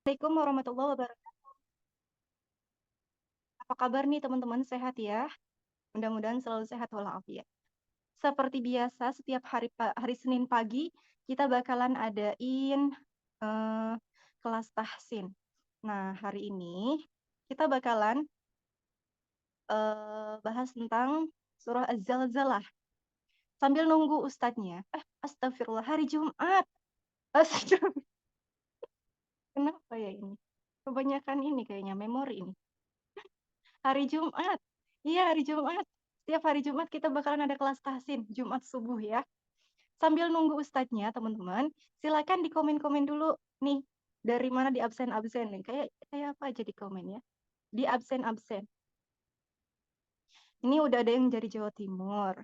Assalamualaikum warahmatullahi wabarakatuh. Apa kabar nih teman-teman, sehat ya? Mudah-mudahan selalu sehat walafiat. Seperti biasa, setiap hari Senin pagi kita bakalan adain eh, kelas tahsin. Nah, hari ini kita bakalan bahas tentang surah Az-Zalzalah. Sambil nunggu ustadznya. Astagfirullah, hari Jumat. Astagfirullah. Kenapa ya ini? Kebanyakan ini kayaknya memori ini. Hari Jumat. Iya, hari Jumat. Setiap hari Jumat kita bakalan ada kelas tahsin, Jumat subuh ya. Sambil nunggu ustadznya, teman-teman, silakan di komen-komen dulu nih. Dari mana di absen-absen nih? Kayak apa aja di komen ya? Di absen-absen. Ini udah ada yang dari Jawa Timur.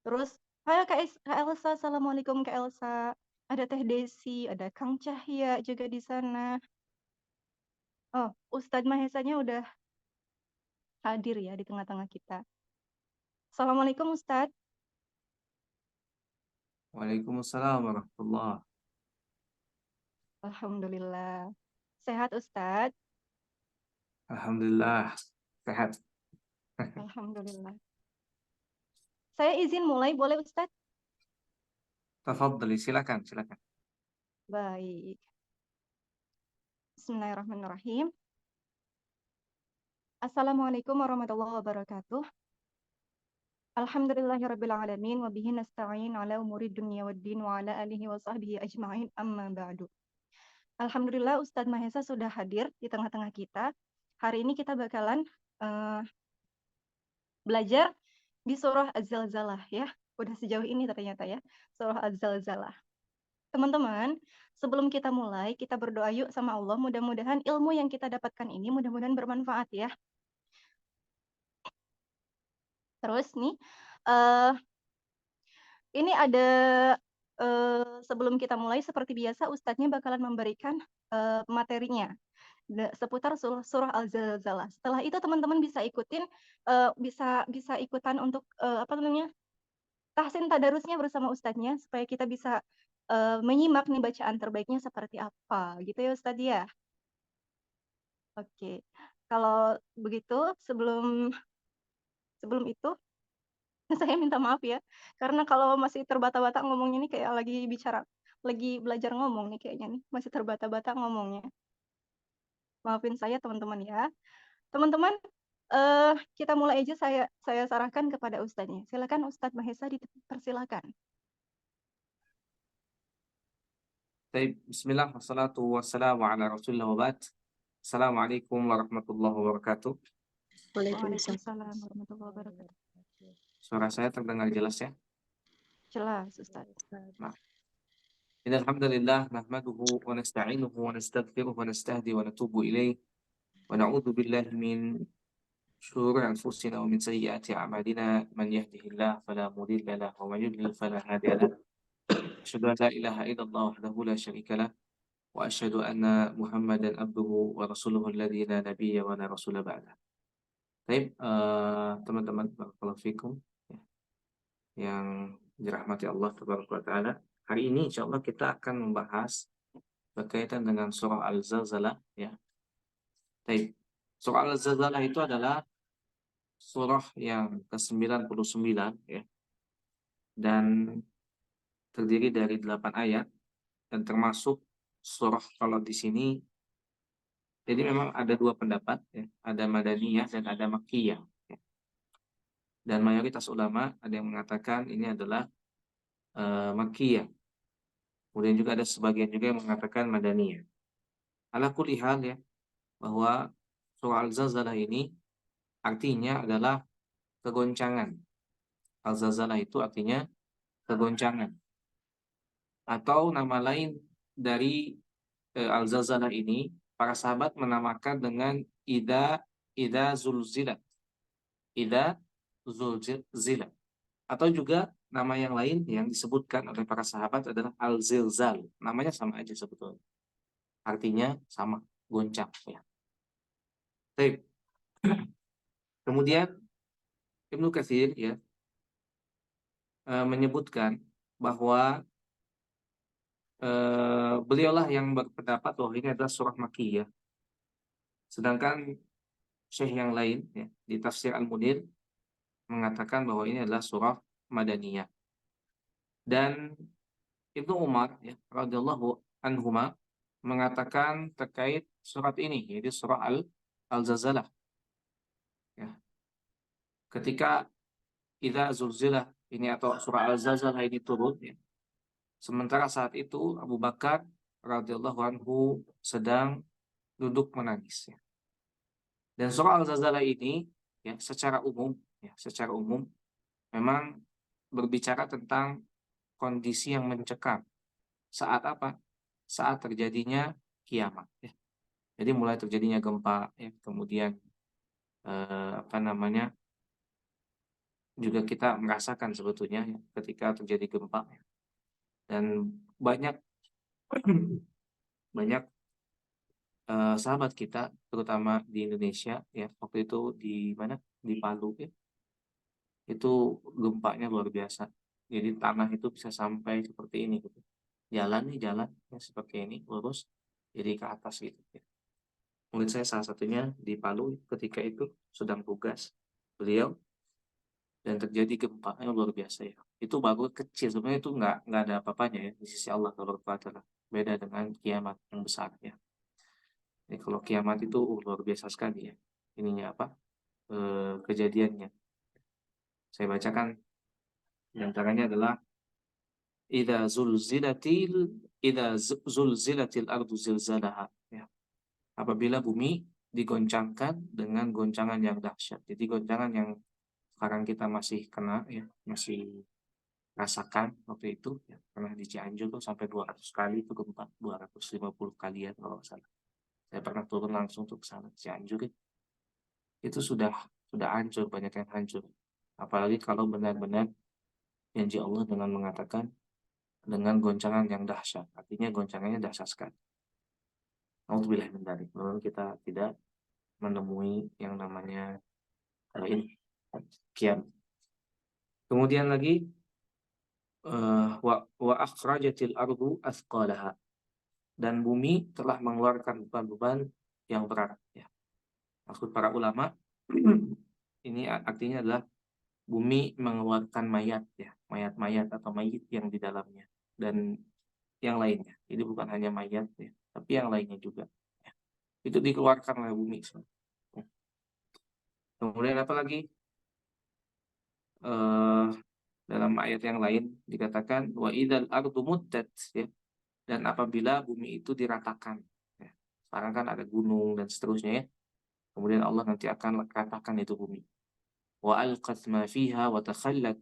Terus, halo Kak Elsa, Assalamualaikum Kak Elsa. Ada Teh Desi, ada Kang Cahya juga di sana. Oh, Ustadz Mahesanya udah hadir ya di tengah-tengah kita. Assalamualaikum Ustadz. Waalaikumsalam warahmatullah. Alhamdulillah. Sehat Ustadz? Alhamdulillah sehat. Alhamdulillah. Saya izin mulai, boleh Ustadz? Tafadhali, silakan. Baik. Bismillahirrahmanirrahim. Assalamualaikum warahmatullahi wabarakatuh. Alhamdulillahirabbil alamin wa bihi nasta'in ala umuri dunya waddin wa ala alihi wa sahbihi ajma'in amma ba'du. Alhamdulillah Ustadz Mahesa sudah hadir di tengah-tengah kita. Hari ini kita bakalan belajar di surah Az-Zalzalah ya. Udah sejauh ini ternyata ya, surah Az-Zalzalah. Teman-teman, sebelum kita mulai, kita berdoa yuk sama Allah. Mudah-mudahan ilmu yang kita dapatkan ini mudah-mudahan bermanfaat ya. Terus nih, uh, ini ada sebelum kita mulai seperti biasa Ustadznya bakalan memberikan materinya seputar surah Al-Zalzalah. Setelah itu teman-teman bisa ikutin, bisa ikutan untuk apa namanya tahsin tadarusnya bersama Ustadznya supaya kita bisa menyimak nih bacaan terbaiknya seperti apa, gitu ya Ustadz ya. Oke, kalau begitu sebelum itu saya minta maaf ya, karena kalau masih terbata-bata ngomongnya ini kayak lagi belajar ngomong nih kayaknya nih, masih terbata-bata ngomongnya. Maafin saya teman-teman ya. Teman-teman, kita mulai aja, saya sarahkan kepada Ustadznya. Silakan Ustadz Mahesa, dipersilakan. Baik, bismillah, wassalatu wassalamu ala rasulillah wa ba'd. Assalamualaikum warahmatullahi wabarakatuh. Waalaikumsalam warahmatullahi wabarakatuh. Suara saya terdengar jelas ya? Jelas Ustadz. Nah, innal hamdalillah nahmaduhu wa nasta'inuhu wa nastaghfiruhu wa nastahdi wa natubu ilaih wa na'udzu billahi min shururi anfusina wa min sayyiati a'malina man yahdihillahu fala mudilla lahu wa man yudlil fala hadiya lahu. Asyhadu an la ilaha illallah wahdahu la syarika lah wa asyhadu anna Muhammadan abduhu wa rasuluhu alladzi la nabiyya wa la rasula ba'da. Baik, teman-teman, barakallahu fikum ya, yang dirahmati Allah tabaraka wa taala. Hari ini insyaallah kita akan membahas berkaitan dengan surah Al-Zalzalah ya. Baik. Surah Al-Zalzalah itu adalah surah yang ke-99 ya, dan terdiri dari 8 ayat, dan termasuk surah, kalau di sini jadi memang ada dua pendapat ya, ada Madaniyah dan ada Makkiyah ya. Dan mayoritas ulama ada yang mengatakan ini adalah Makkiyah. Kemudian juga ada sebagian juga yang mengatakan Madaniyah. Ala kulli hal ya, bahwa surah Al-Zalzalah ini artinya adalah kegoncangan. Al-Zalzalah itu artinya kegoncangan. Atau nama lain dari Al-Zalzalah ini, para sahabat menamakan dengan Ida Zulzilat. Ida Zulzilat. Atau juga nama yang lain yang disebutkan oleh para sahabat adalah Al-Zilzal. Namanya sama aja sebetulnya. Artinya sama, goncang ya. Baik. Kemudian Ibnu Katsir ya, menyebutkan bahwa beliaulah yang berpendapat bahwa ini adalah surah Makkiyah. Sedangkan syekh yang lain ya, di tafsir Al-Munir mengatakan bahwa ini adalah surah Madaniyah. Dan Ibnu Umar ya, radhiyallahu anhuma mengatakan terkait surat ini, yaitu surah Al-Zalzalah. Ya. Ketika idza zulzilah ini atau surah Al-Zalzalah ini turun, ya. Sementara saat itu Abu Bakar radhiyallahu anhu sedang duduk menangis. Ya. Dan surah Al-Zalzalah ini ya secara umum memang berbicara tentang kondisi yang mencekam. Saat apa? Saat terjadinya kiamat. Ya. Jadi mulai terjadinya gempa, ya, kemudian apa namanya juga kita merasakan sebetulnya ya, ketika terjadi gempa. Ya. Dan banyak banyak sahabat kita, terutama di Indonesia, ya waktu itu di mana? Di Palu, ya, itu gempanya luar biasa. Jadi tanah itu bisa sampai seperti ini, gitu. Jalan ya, seperti ini lurus, jadi ke atas gitu. Ya. Murid saya salah satunya di Palu ketika itu sedang tugas beliau dan terjadi gempa yang luar biasa ya. Itu baru kecil sebenarnya, itu nggak ada apa-apanya ya di sisi Allah Taala. Beda dengan kiamat yang besar ya. Jadi kalau kiamat itu luar biasa sekali ya. Ininya apa? Kejadiannya. Saya bacakan di antaranya adalah idza zulzilatil ardu zilzalaha ya. Apabila bumi digoncangkan dengan goncangan yang dahsyat. Jadi goncangan yang sekarang kita masih kena ya, masih rasakan waktu itu ya. Pernah di Cianjur tuh sampai 200 kali itu gempa, 250 kali ya kalau nggak salah. Saya pernah turun langsung tuh ke sana Cianjur ya. Itu sudah hancur, banyak yang hancur. Apalagi kalau benar-benar janji Allah dengan mengatakan dengan goncangan yang dahsyat. Artinya goncangannya dahsyat sekali. Alhamdulillah dari memang kita tidak menemui yang namanya ini kiamat. Kemudian lagi wa akhrajatil ardu athqalaha, dan bumi telah mengeluarkan beban-beban yang berat ya. Maksud para ulama ini artinya adalah bumi mengeluarkan mayat ya, mayat-mayat atau mayit yang di dalamnya dan yang lainnya. Jadi bukan hanya mayat ya, tapi yang lainnya juga. Ya. Itu dikeluarkan oleh bumi. Ya. Kemudian apa lagi? Dalam ayat yang lain dikatakan wa idzal ardu muddat ya. Dan apabila bumi itu diratakan. Ya. Sekarang kan ada gunung dan seterusnya ya. Kemudian Allah nanti akan ratakan itu bumi. Wa alqat ma fiha wa takhallat,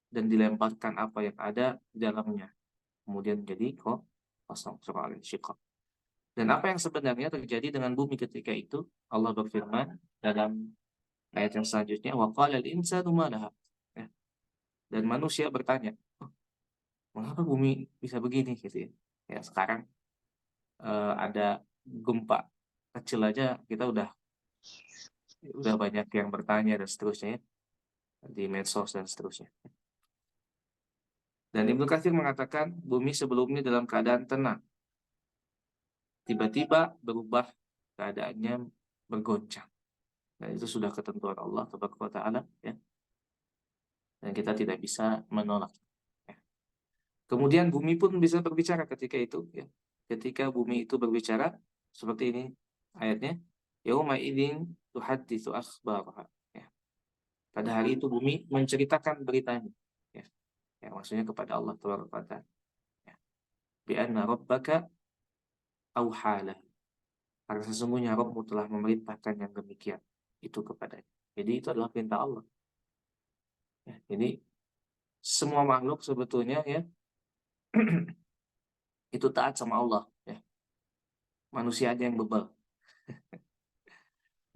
dan dilemparkan apa yang ada di dalamnya. Kemudian jadi kosong, surah Al-Insyiqaq. Dan apa yang sebenarnya terjadi dengan bumi ketika itu? Allah berfirman dalam ayat yang selanjutnya, wa qala al-insanu ma laha. Ya. Dan manusia bertanya, oh, mengapa bumi bisa begini gitu ya? Ya sekarang ada gempa kecil aja kita udah banyak yang bertanya dan seterusnya ya, di medsos dan seterusnya. Dan Ibnu Katsir mengatakan bumi sebelumnya dalam keadaan tenang, tiba-tiba berubah keadaannya, bergoncang. Dan itu sudah ketentuan Allah Taala ya. Dan kita tidak bisa menolak. Ya. Kemudian bumi pun bisa berbicara ketika itu ya. Ketika bumi itu berbicara seperti ini ayatnya, yauma idzin tuhadditsu akhbaraha. Ya. Pada hari itu bumi menceritakan beritanya. Ya. Ya, maksudnya kepada Allah Taala. Ya. Bi anna rabbaka auhala. Karena sesungguhnya Rabbmu telah memerintahkan yang demikian itu kepadanya. Jadi itu adalah perintah Allah. Ya, jadi semua makhluk sebetulnya ya itu taat sama Allah. Ya. Manusia aja yang bebal.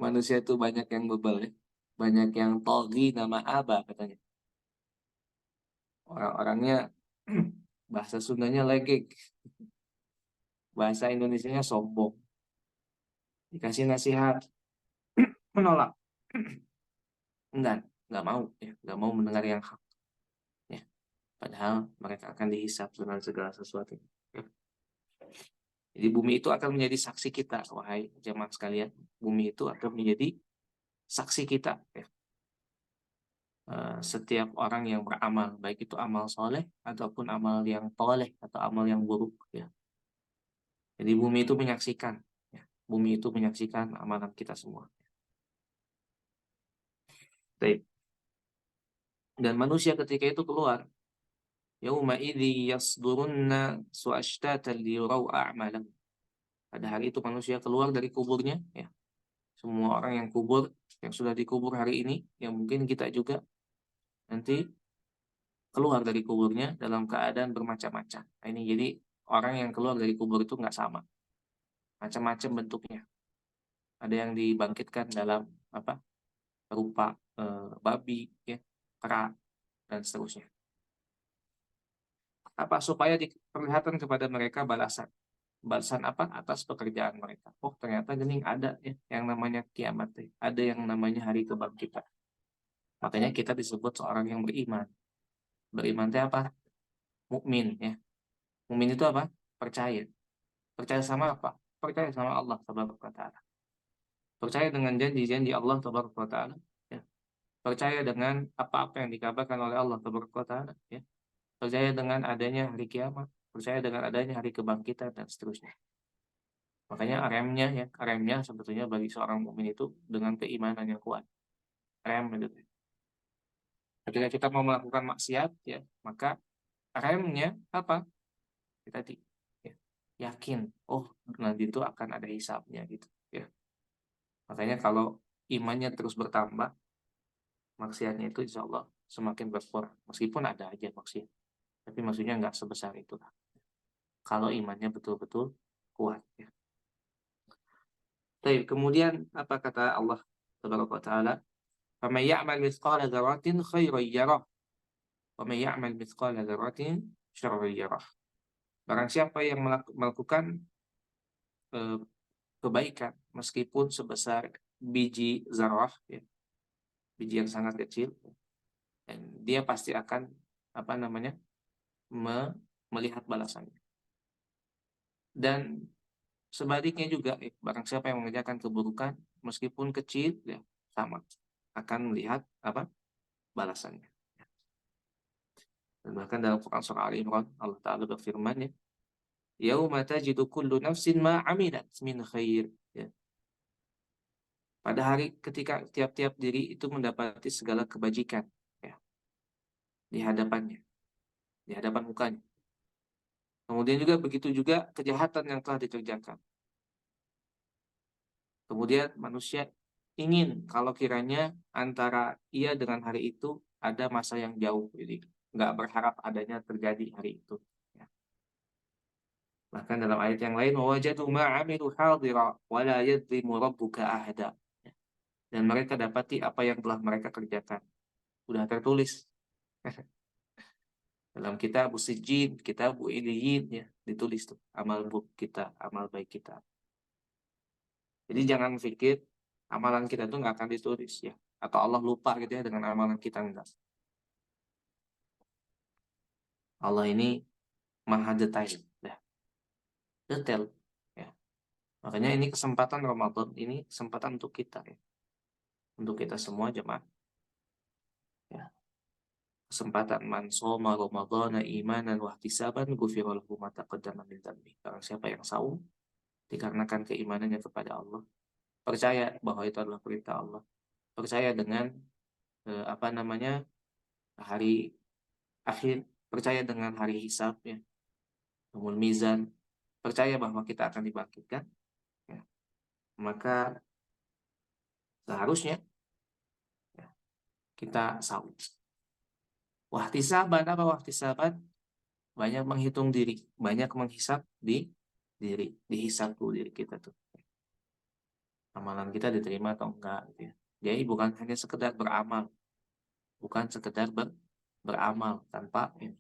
Manusia itu banyak yang bebal ya. Banyak yang togi nama aba katanya. Orang-orangnya bahasa Sundanya legek. Bahasa Indonesianya sombong. Dikasih nasihat menolak. Enggak mau ya, enggak mau mendengar yang hak. Ya. Padahal mereka akan dihisap dengan segala sesuatu. Jadi bumi itu akan menjadi saksi kita, wahai jemaah sekalian. Bumi itu akan menjadi saksi kita. Ya. Setiap orang yang beramal, baik itu amal soleh ataupun amal yang toleh atau amal yang buruk. Ya. Jadi bumi itu menyaksikan. Ya. Bumi itu menyaksikan amalan kita semua. Baik. Dan manusia ketika itu keluar, yauma idzi yasdurunna su'ashtatan liyurau a'malahum. Pada hari itu manusia keluar dari kuburnya, ya. Semua orang yang kubur, yang sudah dikubur hari ini, yang mungkin kita juga nanti keluar dari kuburnya dalam keadaan bermacam-macam. Nah, ini jadi orang yang keluar dari kubur itu nggak sama, macam-macam bentuknya. Ada yang dibangkitkan dalam apa rupa babi, ya, kera, dan seterusnya. Apa supaya diperlihatkan kepada mereka balasan. Balasan apa atas pekerjaan mereka. Oh ternyata gening ada ya yang namanya kiamat, ya. Ada yang namanya hari kebangkitan. Makanya kita disebut seorang yang beriman. Beriman itu apa? Mukmin, ya. Mukmin itu apa? Percaya. Percaya sama apa? Percaya sama Allah Subhanahu wa taala. Percaya dengan janji-janji Allah Subhanahu wa taala, ya. Percaya dengan apa-apa yang dikabarkan oleh Allah Subhanahu wa taala, ya. Percaya dengan adanya hari kiamat, percaya dengan adanya hari kebangkitan dan seterusnya. Makanya remnya, ya, remnya sebetulnya bagi seorang mukmin itu dengan keimanan yang kuat. Rem itu. Ketika kita mau melakukan maksiat, ya, maka remnya apa? Kita ya, yakin, oh nanti itu akan ada hisabnya gitu, ya. Makanya kalau imannya terus bertambah, maksiatnya itu insya Allah semakin berkurang. Meskipun ada aja maksiat, tapi maksudnya nggak sebesar itu lah. Kalau imannya betul-betul kuat, ya. Baik, kemudian apa kata Allah Subhanahu wa taala? "Faman ya'mal mithqala dzarratin khairan yarah, wa man ya'mal mithqala dzarratin syarran yarah." Barang siapa yang melakukan eh, kebaikan meskipun sebesar biji zarah, ya, biji yang sangat kecil, dan dia pasti akan apa namanya melihat balasannya. Dan sebaliknya juga, barang siapa yang mengerjakan keburukan meskipun kecil, ya, sama akan melihat apa balasannya. Dan bahkan dalam Quran surah Ali Imran Allah Ta'ala berfirman, ya, yauma tajidu kullu nafsin ma 'amilat min khair, ya. Pada hari ketika tiap-tiap diri itu mendapati segala kebajikan, ya, di hadapannya, di hadapan mukanya. Kemudian juga begitu juga kejahatan yang telah dikerjakan. Kemudian manusia ingin kalau kiranya antara ia dengan hari itu ada masa yang jauh, jadi nggak berharap adanya terjadi hari itu. Ya. Bahkan dalam ayat yang lain, wajadu ma'amilu hadira wa la yadlimu rabbuka ahada. Ya. Dan mereka dapati apa yang telah mereka kerjakan. Sudah tertulis dalam kitab Sijjin, kitab Iliyin, ya, ditulis tuh amal buruk kita, amal baik kita. Jadi jangan pikir amalan kita itu nggak akan ditulis, ya, atau Allah lupa gitu ya dengan amalan kita, enggak. Allah ini maha detail, ya, detail, ya. Makanya ini kesempatan Ramadan, ini kesempatan untuk kita, ya, untuk kita semua jemaah, ya. Kesempatan man shoma Ramadhana imanan wa ihtisaban ghufira lahu ma taqaddama min dhanbi. Barang siapa yang saum dikarenakan keimanannya kepada Allah, percaya bahwa itu adalah perintah Allah, percaya dengan apa namanya hari akhir, percaya dengan hari hisab, ya, yaumul mizan, percaya bahwa kita akan dibangkitkan, ya, maka seharusnya, ya, kita saum. Wahtisaban apa wahtisaban? Banyak menghitung diri, banyak menghisap di diri, dihisap dulu diri kita tuh. Amalan kita diterima atau enggak, gitu ya. Jadi bukan hanya sekedar beramal, bukan sekedar beramal tanpa ya,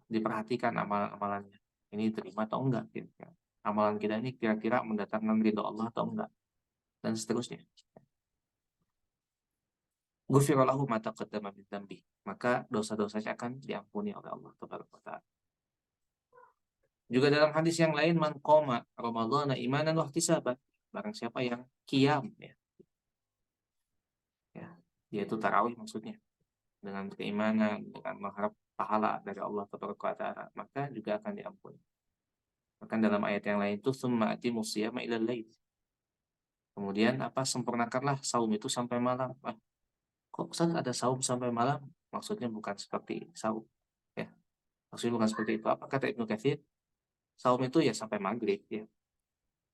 diperhatikan amalan-amalannya. Ini diterima atau enggak, gitu ya. Amalan kita ini kira-kira mendatangkan ridho Allah atau enggak, dan seterusnya. Ghufira lahu ma taqaddama min dzambi. Maka dosa-dosanya akan diampuni oleh Allah Subhanahu wa taala. Juga dalam hadis yang lain, man qoma ramadhana imanan wa ihtisaban, barang siapa yang qiyam ya, yaitu tarawih maksudnya, dengan keimanan, dengan mengharap pahala dari Allah Taala, maka juga akan diampuni. Bahkan dalam ayat yang lain itu summa atimus shiyama ilal lail. Kemudian sempurnakanlah saum itu sampai malam. Kok Ustaz ada saum sampai malam? Maksudnya bukan seperti saum ya. Maksudnya bukan seperti itu. Apa kata Ibnu Katsir? Saum itu ya sampai maghrib ya.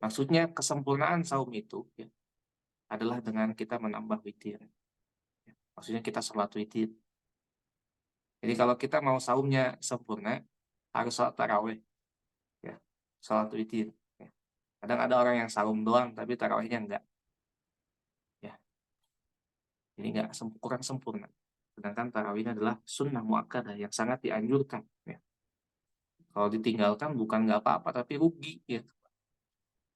Maksudnya kesempurnaan saum itu ya adalah dengan kita menambah witir. Ya. Maksudnya kita sholat witir. Jadi kalau kita mau saumnya sempurna, harus sholat tarawih ya. Sholat witir ya. Kadang ada orang yang saum doang tapi tarawihnya enggak ya. Jadi enggak kurang sempurna. Sedangkan tarawihnya adalah sunnah muakkadah yang sangat dianjurkan ya. Kalau ditinggalkan bukan nggak apa-apa tapi rugi ya.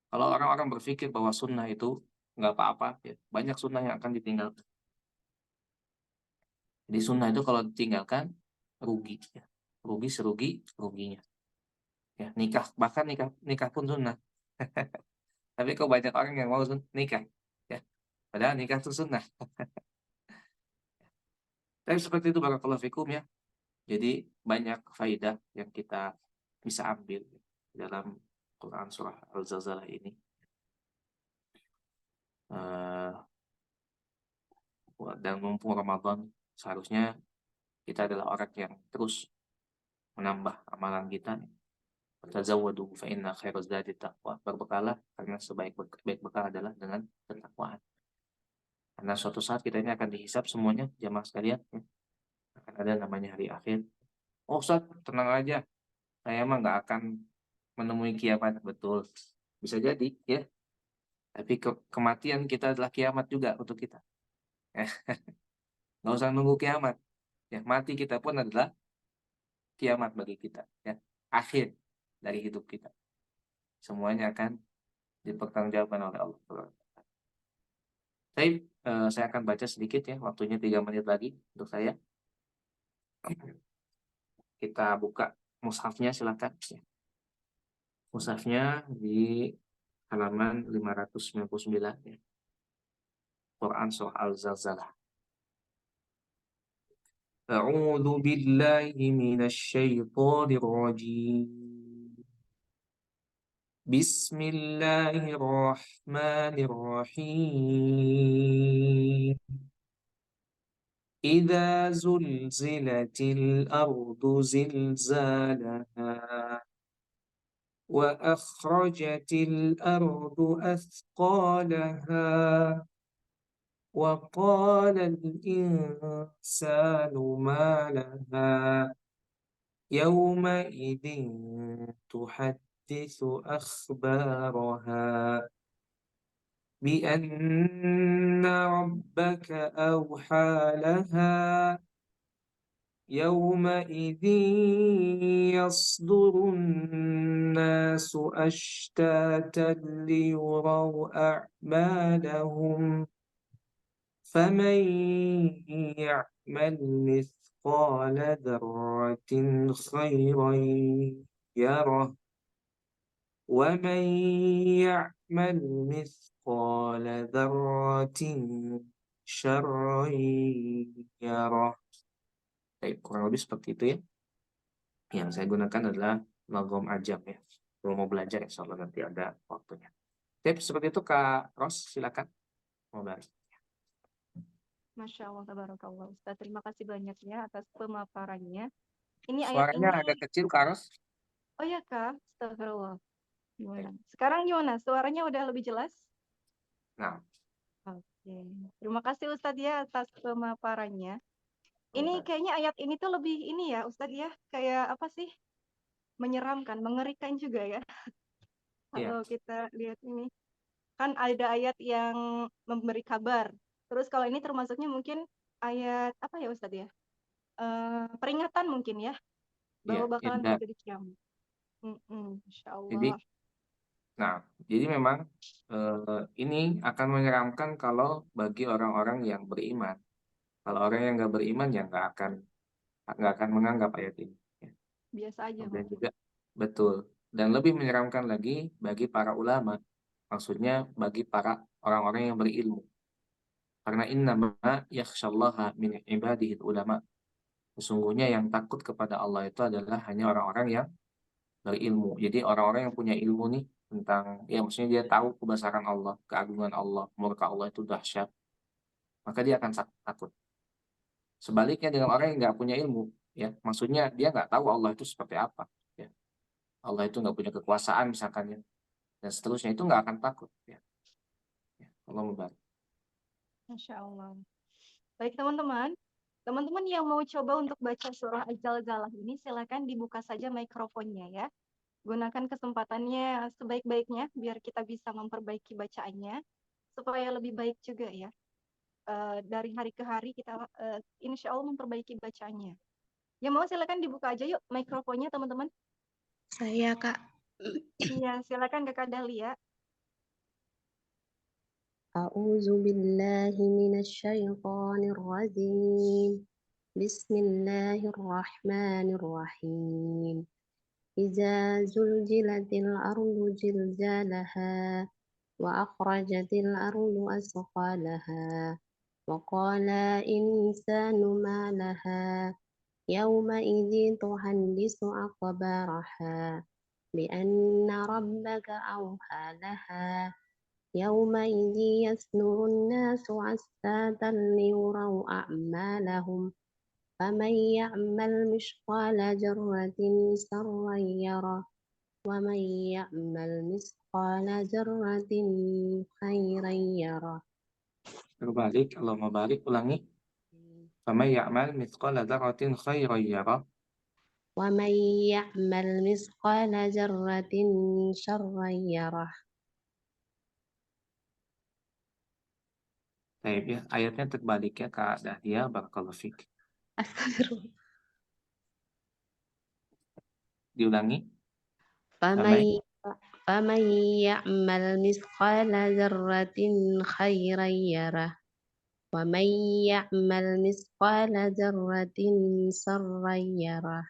Kalau orang-orang berpikir bahwa sunnah itu nggak apa-apa ya, banyak sunnah yang akan ditinggalkan. Jadi sunnah itu kalau ditinggalkan rugi ya. Rugi serugi ruginya. Ya, nikah bahkan nikah pun sunnah. Tapi kok banyak orang yang mau nikah ya. Padahal nikah itu sunnah. Tapi seperti itu barakallahu fikum ya. Jadi banyak faidah yang kita bisa ambil dalam Quran surah Al-Zalzalah ini. Eh, dan mumpung Ramadan, seharusnya kita adalah orang yang terus menambah amalan kita. Tazawwadu fa inna khairaz zadi taqwa. Berbekalah karena sebaik bekal adalah dengan ketakwaan. Karena suatu saat kita ini akan dihisap semuanya, jamaah sekalian. Ya. Akan ada namanya hari akhir. Oh Ustaz, tenang aja. Saya mah nggak akan menemui kiamat. Betul. Bisa jadi, ya. Tapi kematian kita adalah kiamat juga untuk kita. Nggak usah nunggu kiamat. Ya, mati kita pun adalah kiamat bagi kita. Ya. Akhir dari hidup kita. Semuanya akan dipertanggungjawabkan oleh Allah. Saya akan baca sedikit ya. Waktunya 3 menit lagi untuk saya. Kita buka mushafnya silakan. Ya. Mushafnya di halaman 599 ya. Quran surah Al-Zalzalah. A'udzu billahi minasyaitonir rajim. Bismillahirrahmanirrahim. Idza zulzilatil ardu zilzalaha wa akhrajatil ardu athqalaha wa qala al-insanu ma laha yawma'idin tuhaddithu akhbaraha بأن ربك أوحى لها يومئذ يصدر الناس أشتاتا ليروا أعمالهم فمن يعمل مثقال ذرة خيرا يره ومن يعمل مثقال ذرة شرا يره. Baik, kurang lebih seperti itu ya. Yang saya gunakan adalah logam ajam ya. Kalau mau belajar insya Allah nanti ada waktunya. Jadi seperti itu Kak Ros, silakan. Mau bahas. Masya Allah, tabarakallah. Ustaz, terima kasih banyak ya atas pemaparannya. Ini ayat Suaranya ini, agak kecil Kak Ros. oh ya Kak, astagfirullah. Gimana? Sekarang gimana? Suaranya udah lebih jelas? Nah, Oke. Terima kasih Ustadz ya atas pemaparannya. Ini sebentar. kayaknya ayat ini tuh lebih ini ya Ustadz ya, kayak apa sih? Menyeramkan, mengerikan juga ya. Iya, Kalau kita lihat ini. Kan ada ayat yang memberi kabar. Terus kalau ini termasuknya mungkin ayat apa ya Ustadz ya? Peringatan mungkin ya, iya, bahwa bakalan iya. terjadi kiamat. Insya Jadi, Allah. nah, jadi memang ini akan menyeramkan kalau bagi orang-orang yang beriman. Kalau orang yang nggak beriman ya nggak akan menganggap ayat ini. Ya. Biasa aja Kemudian malah. juga betul. Dan lebih menyeramkan lagi bagi para ulama, maksudnya bagi para orang-orang yang berilmu. Karena innama yakhsyallaha min ibadihi ulama. Sesungguhnya yang takut kepada Allah itu adalah hanya orang-orang yang berilmu. Jadi orang-orang yang punya ilmu nih tentang, ya maksudnya dia tahu kebesaran Allah, keagungan Allah, murka Allah itu dahsyat, maka dia akan takut. Sebaliknya dengan orang yang nggak punya ilmu, ya maksudnya dia nggak tahu Allah itu seperti apa, ya. Allah itu nggak punya kekuasaan misalkan ya, dan seterusnya itu nggak akan takut, ya. Ya, Allah mubarak. Masya Allah. Baik teman-teman, teman-teman yang mau coba untuk baca surah Az-Zalzalah ini silakan dibuka saja mikrofonnya ya. Gunakan kesempatannya sebaik-baiknya biar kita bisa memperbaiki bacaannya supaya lebih baik juga ya. Dari hari ke hari kita insya Allah memperbaiki bacaannya. Ya mau silakan dibuka aja yuk mikrofonnya teman-teman. Saya, Kak. Iya, silakan Kakak Dahlia. A'udzu billahi minasyaitonir rajim. Bismillahirrahmanirrahim. Iza zulzilatil ardu zilzalaha wa akhrajatil ardu asqalaha wa qala insanu ma laha yawma idzin tuhandisu akhbaraha bi anna rabbaka awha laha يومئذ يصدر الناس أشتاتا ليروا أعمالهم فمن يعمل مثقال ذرة شرا يره ومن يعمل مثقال ذرة خيرا يره. Berbalik, Allahumma barik, ulangi. Faman ya'mal mithqala dzarratin khairan yarah. ومن يعمل مثقال ذرة شرا يره. Baik ya, ayatnya terbalik ya Kak Dahlia, barakallahu fik. Astagfirullah. Diulangi. فمن يعمل مثقال ذرة خيرا يره ومن يعمل مثقال ذرة شرا يره.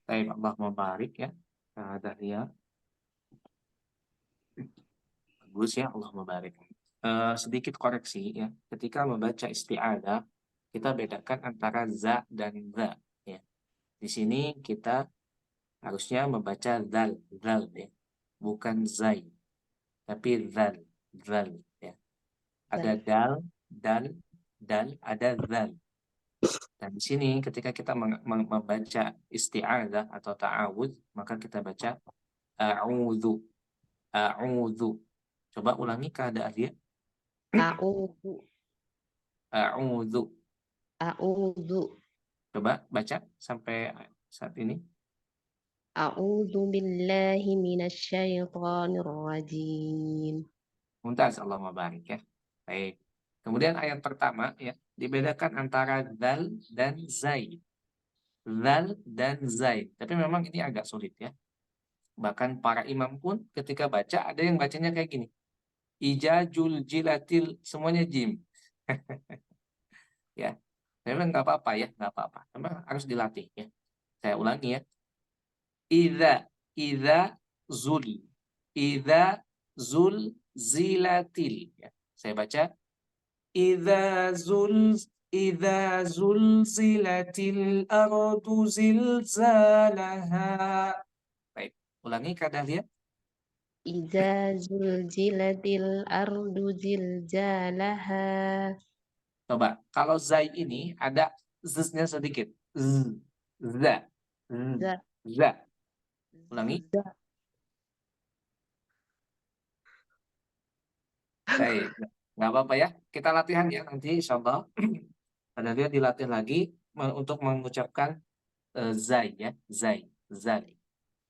Baik, Allahumma barik ya Kak Dahlia. Bagus ya, Allahumma barik. Sedikit koreksi ya, ketika membaca isti'adah kita bedakan antara za dan za ya. Di sini kita harusnya membaca zal ya, bukan zai, tapi zal ya. Ada dal, ada zal. Dan di sini ketika kita membaca isti'adah atau ta'awudz, maka kita baca a'udzu. Coba ulangi keadaan dia. A'udzu. A'udzu. A'udzu. Coba baca sampai saat ini. A'udzu billahi minasyaitonir rajim. Mumtaz, Allahumma barik ya. Baik. Kemudian ayat pertama ya, dibedakan antara dal dan zai. Dal dan zai. Tapi memang ini agak sulit ya. Bahkan para imam pun ketika baca ada yang bacanya kayak gini. Ijajul jilatil, semuanya jim. Ya. Memang nggak apa-apa ya, nggak apa-apa. Memang harus dilatih ya. Saya ulangi ya. Idza zul zilatil. Ya. Saya baca idza zulzilatil ardu zilzalaha. Baik, ulangi Kak Dahlia. Iza zulzilatil ardu zilzalaha. Coba, kalau zai ini ada z-nya sedikit. Za. Za. Za. Ulangi. Baik, nggak apa-apa ya. Kita latihan ya nanti insya Allah. Pada dia dilatih lagi untuk mengucapkan zai ya, zai.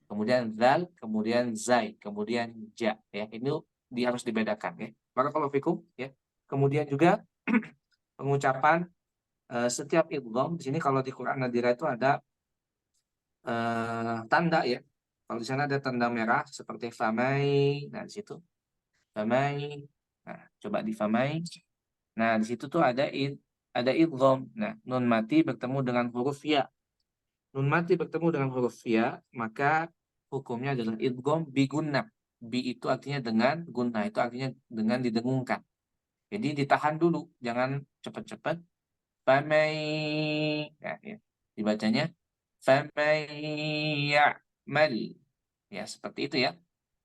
Kemudian zal, kemudian zai, kemudian ja ya. Ini harus dibedakan ya. Maka kalau fikum ya. Kemudian juga pengucapan setiap idgham di sini kalau di Quran Nadira itu ada tanda ya. Kalau di sana ada tanda merah seperti famai, nah di situ famai. Nah, coba di famai. Nah, di situ tuh ada idgham. Nah, nun mati bertemu dengan huruf ya. Nun mati bertemu dengan huruf ya, maka hukumnya adalah idgham bi gunnah. Bi itu artinya dengan, gunnah itu artinya dengan didengungkan. Jadi ditahan dulu, jangan cepat-cepat. Famay, ya. Dibacanya famay ya'mal. Ya, seperti itu ya.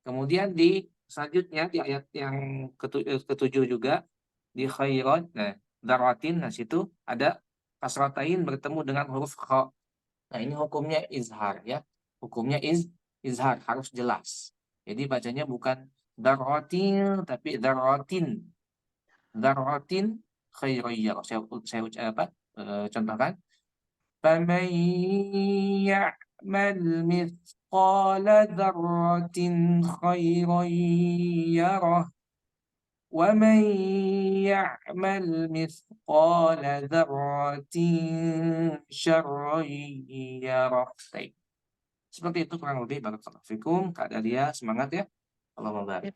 Kemudian di selanjutnya di ayat yang ketujuh juga di khairon, nah daratin, nah situ ada kasratain bertemu dengan huruf kha. Nah, ini hukumnya izhar ya. Hukumnya izhar, harus jelas. Jadi bacanya bukan daratin tapi daratin. Daratin khairiyah. Saya apa? Contohkan. فمن يعمل مثقال ذرة خيرا يره ومن يعمل مثقال ذرة شرا يره. Baik. Seperti itu kurang lebih. Barakallahu fikum. Kak Dalia, semangat ya. Allah membarik.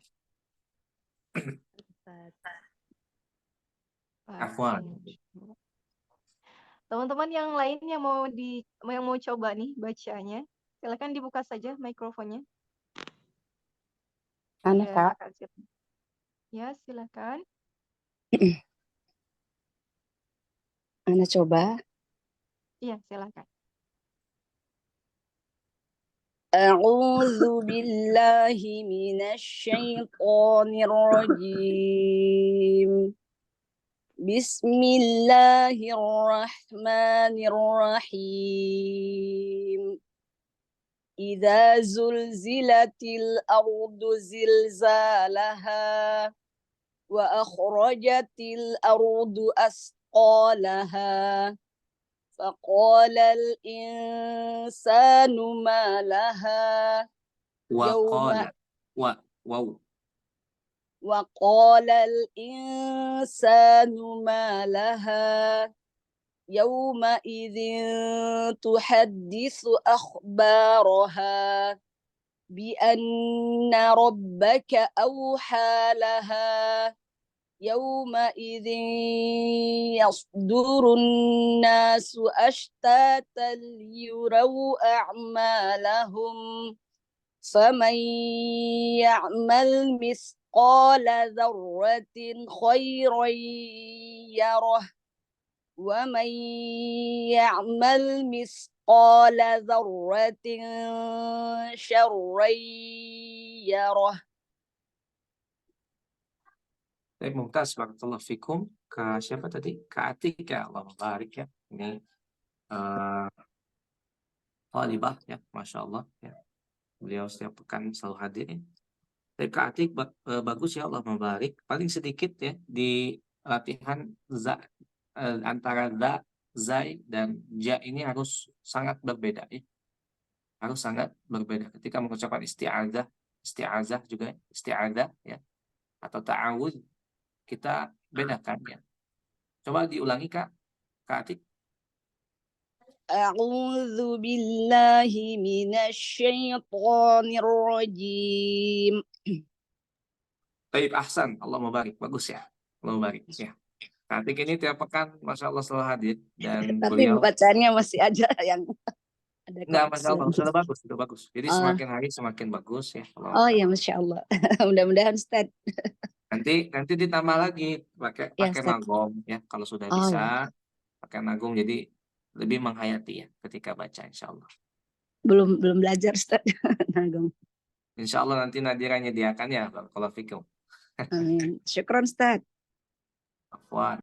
Afwan. Teman-teman yang lain yang mau coba nih bacanya, silakan dibuka saja mikrofonnya. Ana Ya, Kak. Kak Zir. Ya, silakan. Ana coba. Iya, silakan. A'udzu billahi minasyaitonir rajim. Bismillahirrahmanirrahim. Idza zulzilatil ardu zilzalaha wa akhrajatil ardu asqalaha faqala al-insanu ma laha Waqala. Wow. وقال الإنسان ما لها يومئذ تحدث أخبارها بأن ربك أوحى لها يومئذ يصدر الناس أشتاتا ليروا أعمالهم فمن يعمل مثقال ذرة خيرا يره ومن يعمل مثقال ذرة شرا يره. Baik, mumtaz. Barakallahu fikum. Ke siapa tadi? Kak Atik ya. Allah membarik ya. Ini Talibah ya. Masya Allah ya. Beliau setiap pekan selalu hadir ya. Tapi Kak Atik bagus ya, Allah membarik. Paling sedikit ya di latihan antara za, zai dan ja ini harus sangat berbeda ya. Harus sangat berbeda. Ketika mengucapkan isti'azah juga isti'azah ya, atau ta'awud, kita bedakan ya. Coba diulangi Kak Atik. أعوذ بالله من الشيطان الرجيم. Baik, ahsan. Allah mubarik. Bagus ya. Allah mubarik ya. Kak Atik ini tiap pekan Masya Allah selalu hadir. Dan Tapi beliau bacanya masih aja yang ada enggak, Masya Allah, koreksi. sudah bagus. Jadi Oh. semakin hari semakin bagus ya. Oh ya, Masya Allah. Mudah-mudahan Ustaz. Nanti ditambah lagi pakai Ya, Ustaz. nagom ya. Kalau sudah Oh, bisa pakai nagom, jadi lebih menghayati ya ketika baca insya Allah. Belum belajar Ustaz. Nagom. Insya Allah nanti Nadira nyediakan ya kalau fikir. Amin. Syukron Ustaz. Afwan.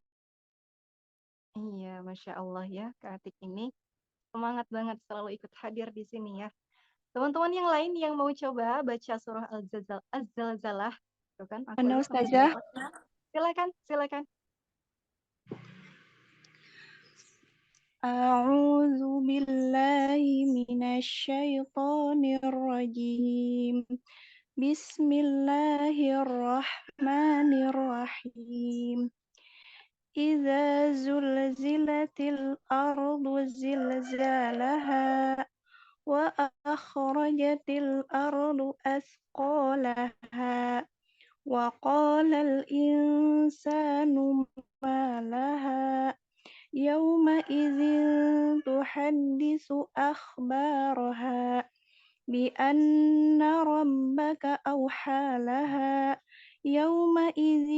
Iya, Masya Allah ya, Kak Atik ini semangat banget selalu ikut hadir di sini ya. Teman-teman yang lain yang mau coba baca surah Az-Zalzalah, itu kan? Aku Mana lihat Ustazah? Silakan. A'udzu billahi minasyaitonir rajim. Bismillahirrahmanirrahim. Idza zulzilatil ardu zilzalaha wa akhrajatil ardu asqalaha wa qala al insanu ma laha yawma idzin tuhaddisu akhbaraha بأن ربك أوحى لها يومئذ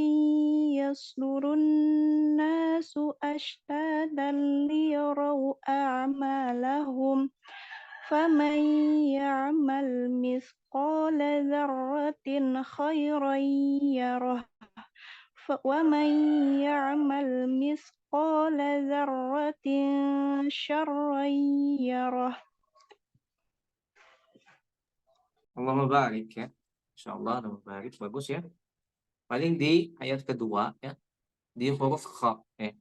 يصدر الناس أشتاتا ليروا أعمالهم فمن يعمل مثقال ذرة خيرا يره ومن يعمل مثقال ذرة شرا يره. Allahumma barik ya. Insyaallah Allahumma barik. Bagus ya. Paling di ayat kedua ya, di huruf kha ya.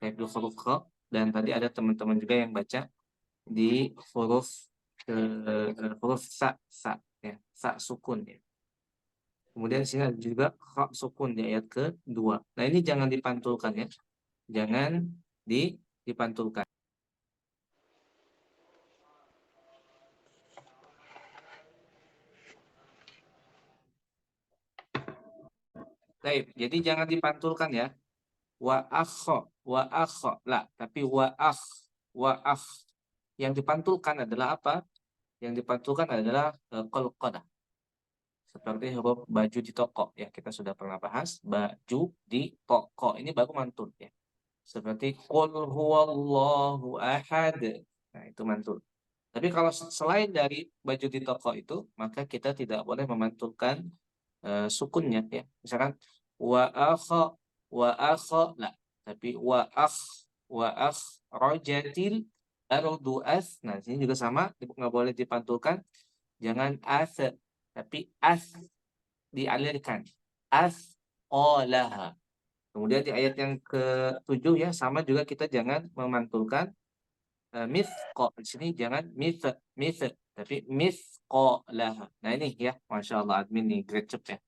Di huruf kha, dan tadi ada teman-teman juga yang baca di huruf sa ya, sa sukun ya. Kemudian sini ada juga kha sukun di ayat kedua. Nah, ini jangan dipantulkan ya. Jangan dipantulkan. Baik, jadi jangan dipantulkan ya. Wa akho lah, tapi wa akh. Yang dipantulkan adalah apa? Yang dipantulkan adalah qalqadah. Seperti huruf baju di toko ya, kita sudah pernah bahas baju di toko, ini baru mantul ya. Seperti qul huwallahu ahad. Nah, itu mantul. Tapi kalau selain dari baju di toko itu, maka kita tidak boleh memantulkan sukunnya ya. Misalkan wa akha la, tapi wa akh rajatil ardu as. Nah, sini juga sama, nggak boleh dipantulkan. Jangan as, tapi as dialirkan. As olaha. Kemudian di ayat yang ke-7 ya, sama juga kita jangan memantulkan mithqa. Di sini jangan mith, tapi mithqalaha. Nah, ini ya, Masya Allah admin nih, great job ya.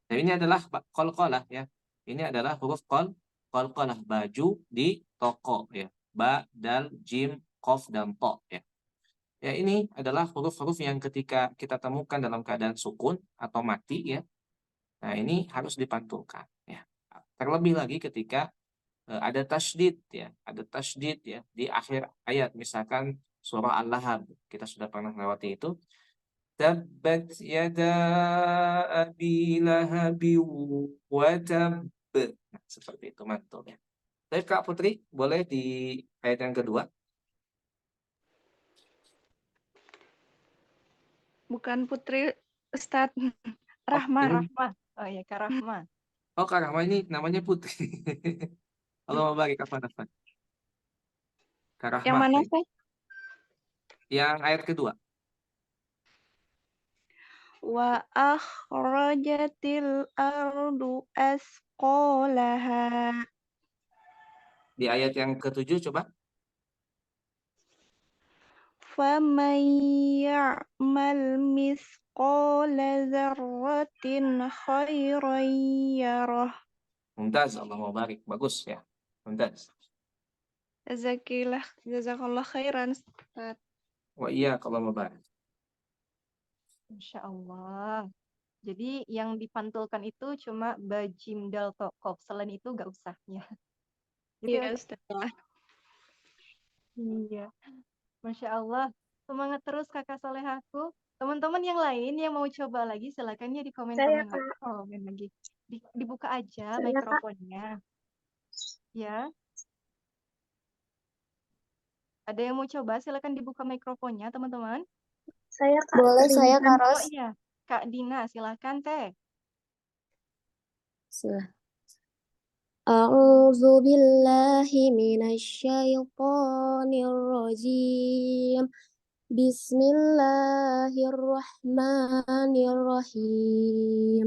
Nah, ini adalah qalqalah ya. Ini adalah huruf qalqalah, baju di toko ya. Ba, dal, jim, qaf, dan to ya. Ya, ini adalah huruf-huruf yang ketika kita temukan dalam keadaan sukun atau mati ya. Nah, ini harus dipantulkan ya. Terlebih lagi ketika ada tasydid ya, di akhir ayat, misalkan surah Al-Lahab, kita sudah pernah lewati itu. Tabbat yada abi lahabi wa tab. Nah, seperti itu mantul ya. Baik Kak Putri, boleh di ayat yang kedua? Bukan Putri, Ustadz. Rahma. Oh iya, Kak Rahma. Oh, Kak Rahma ini namanya Putri. Allahumma barik, apa nafas? Kak Rahma. Yang mana, Ustadz? Yang ayat kedua. Wa akhrajatil ardu asqalaha. Di ayat yang ke-7 coba. Faman ya'mal mithqala dzarratin khairan yarah. Mumtaz, Allahumma barik. Bagus ya. Mumtaz. Jazakallah khairan, Ustaz. Wa iyyak, Allahumma barik. Masya Allah. Jadi yang dipantulkan itu cuma bajim dal tokof. Selain itu nggak usah ya. Gitu Iya, ya. Ustaz. Iya. Masya Allah. Semangat terus kakak solehaku. Teman-teman yang lain yang mau coba lagi silakan ya di komen-komen lagi. Dibuka aja mikrofonnya. Ya. Ada yang mau coba silakan dibuka mikrofonnya teman-teman. Saya Kak. Boleh saya Kak Ros? Oh iya. Kak Dina silakan teh. A'udzu billahi minasyaitonir rajim. Bismillahirrahmanirrahim.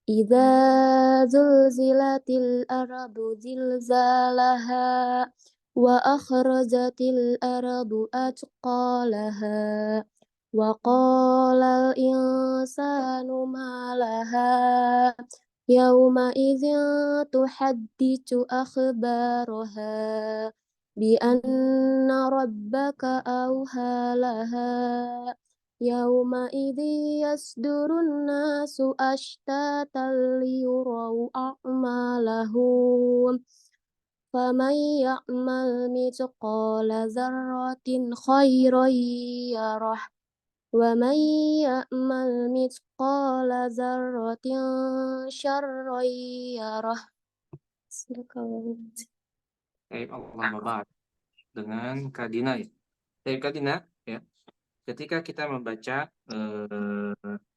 Idza zulzilatil ardu zilzalaha wa akhrajatil ardu atqalaha wa qalal insanu ma laha yawma idzin tuhadditsu akhbaraha bi anna rabbaka awha laha yawma idzi yasdurun nasu ashtatan liyuraw a'malahum faman ya'mal mithqala dzarratin khairan yarah ومن يعمل مثقال ذرة شرا يره. Baik, Allah mubarak. Dengan Kadina ya. Baik, Kadina ya. Ketika kita membaca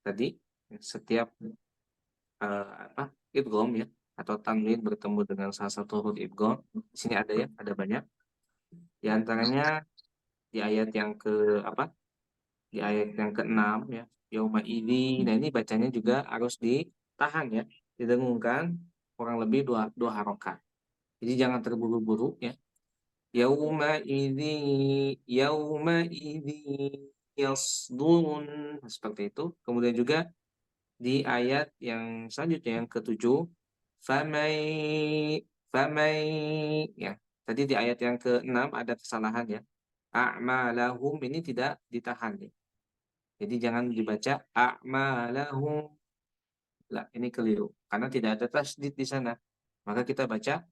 tadi setiap idgham ya atau tanwin bertemu dengan salah satu huruf idgham. Di sini ada ya, ada banyak. Di antaranya di ayat yang Di ayat yang ke-6 ya. Yauma idzi. Nah, ini bacanya juga harus ditahan ya, didengungkan kurang lebih dua harokat. Jadi jangan terburu-buru ya. Yauma idzi yasdurun, seperti itu. Kemudian juga di ayat yang selanjutnya yang ke-7 famai ya. Tadi di ayat yang ke-6 ada kesalahan ya. A'malahum ini tidak ditahan ya. Jadi jangan dibaca a'malahum. Lah, ini keliru karena tidak ada tasdid di sana. Maka kita baca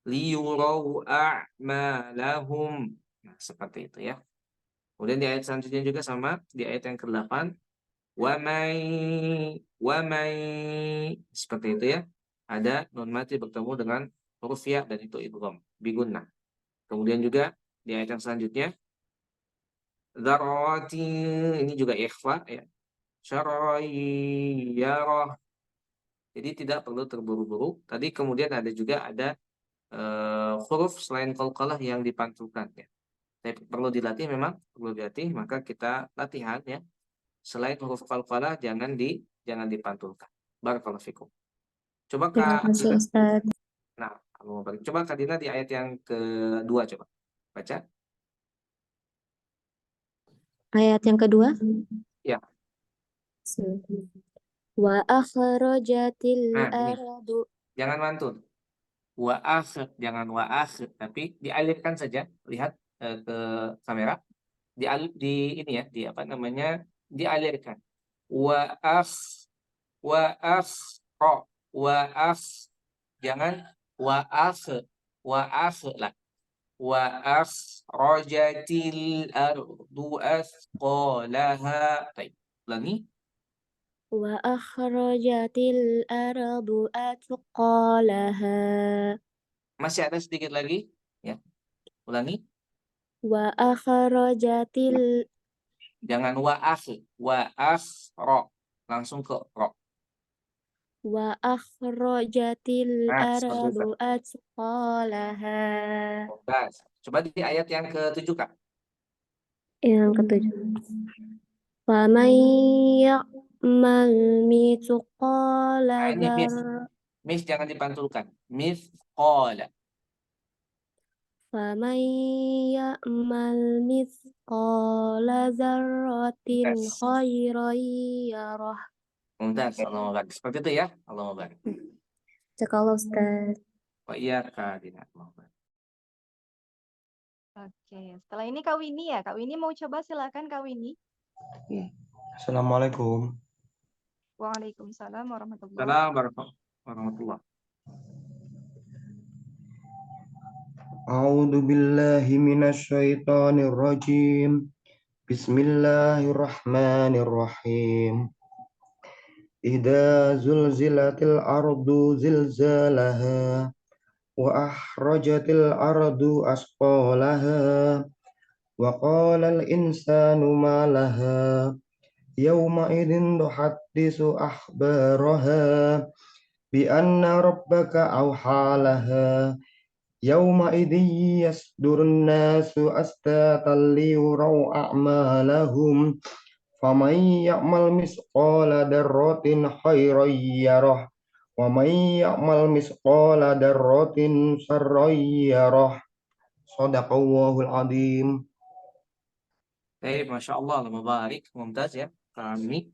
liyurau a'malahum. Nah, seperti itu ya. Kemudian di ayat selanjutnya juga sama, di ayat yang ke-8 wa may seperti itu ya. Ada nun mati bertemu dengan huruf ya dan itu idgham bigunnah. Kemudian juga di ayat yang selanjutnya dzarrati, ini juga ikhfa ya. Syarayyarah. Jadi tidak perlu terburu-buru. Tadi kemudian ada huruf selain qalqalah yang dipantulkan ya. Tapi perlu dilatih, memang perlu dilatih, maka kita latihan ya. Selain huruf qalqalah jangan dipantulkan. Barakallahu fikum. Coba Terima Kak kasih Dina. Ustaz. Nah, coba Kak Dina di ayat yang kedua coba. Baca. Ayat yang kedua. Ya. Wa akhrajatil Nah, ini. ardu. Jangan mantun. Jangan tapi dialirkan saja. Lihat ke kamera. Di ini ya, di apa namanya? Dialirkan. Wa jangan lah. Wa akhrajatil ardu asqalaha. Baik. Ulangi. Wa akhrajatil ardu atqalaha. Masih ada sedikit lagi ya. Ulangi. Wa akhrajatil. Jangan wa akhro. Langsung ke ro. Wa akhrajatil Nah, seperti itu. ardu atqalaha. Coba di ayat yang ke-7 Kak. Yang ketujuh. Faman ya'mal mithqala Nah, ini miss jangan dipantulkan. Mithqala. Faman ya'mal mithqala dzarratin Yes. khairan yarah. Mumtaz, Allah mubarak. Seperti itu ya. Allah mubarak. Jazakallah Ustaz. Wa iya Kak Dina. Allah mubarak. Oke, setelah ini Kak Winnie ya. Kak Winnie mau coba, silakan Kak Winnie. Assalamualaikum. Waalaikumsalam warahmatullahi Assalamualaikum warahmatullahi. A'udzu billahi minasyaitonir rajim. Bismillahirrahmanirrahim. Idza zulzilatil ardu zilzalaha wa akhrajatil ardu asqalaha wa qala al insanu ma laha yawma idzin tuhaddisu akhbaraha bi anna rabbaka awhalaha yawma idzi yasdurun nasu astatan liyurau a'malahum faman ya'mal misqala darratin khairan yarah wa man ya'mal misqala darratin syarran yarah. Shadaqallahul adzim. Baik, Masya Allah, mubarak, mumtaz ya. Kami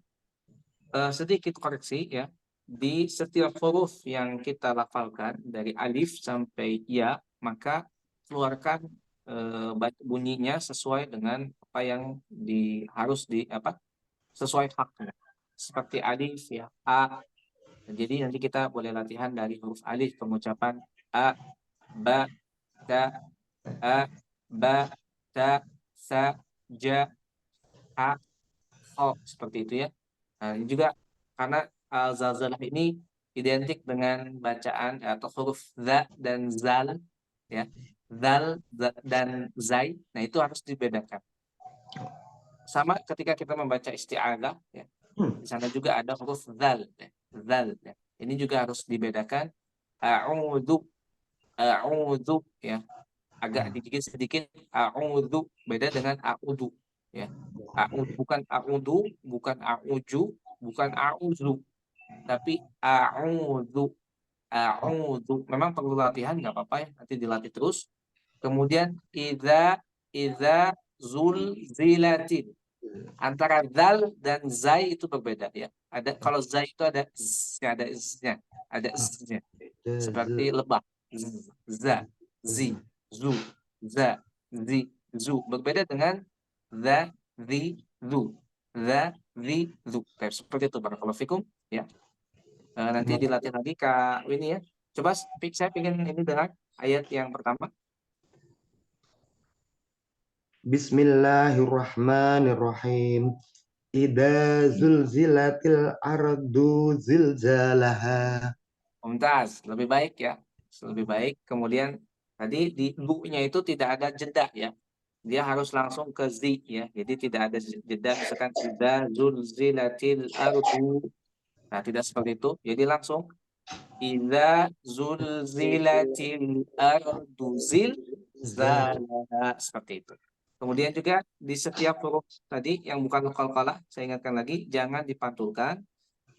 sedikit koreksi ya. Di setiap huruf yang kita lafalkan dari alif sampai ya, maka keluarkan bunyinya sesuai dengan apa yang sesuai haknya. Seperti alif ya, a. Jadi nanti kita boleh latihan dari huruf alif, pengucapan a, ba, ta, a, ba, ta, sa, ja, ha, kho seperti itu ya. Nah, ini juga karena zalzalah ini identik dengan bacaan atau huruf za dan zal ya. Zal dan zai. Nah, itu harus dibedakan. Sama ketika kita membaca isti'adzah ya. Di sana juga ada huruf zal ya. Zal ya. Ini juga harus dibedakan. A'udzu ya. Agak sedikit a'udzu beda dengan a'udzu ya. Bukan a'udzu, bukan a'uju, bukan a'udzu, tapi a'udzu. Memang perlu latihan, nggak apa-apa ya, nanti dilatih terus. Kemudian idza zulzilatin. Antara zal dan zai itu berbeda ya. Kalau zai itu ada z-nya, seperti lebah. Za, zi, zu, za, zi, zu. Berbeda dengan za, zi, zu. Za, zi, zu. Seperti itu, barakallahu fikum ya. Nanti dilatih lagi Kak Winnie ya. Coba saya ingin ini dengar ayat yang pertama. Bismillahirrahmanirrahim. Idza zulzilatil ardu zilzalaha. Mumtaz, lebih baik ya. Lebih baik. Kemudian tadi di bu-nya itu tidak ada jeda ya. Dia harus langsung ke zi ya. Jadi tidak ada jeda, misalkan idza zulzilatil ardu. Nah, tidak seperti itu. Jadi langsung idza zulzilatil ardu zilzalaha, seperti itu. Kemudian juga di setiap huruf tadi yang bukan qalqalah, saya ingatkan lagi jangan dipantulkan.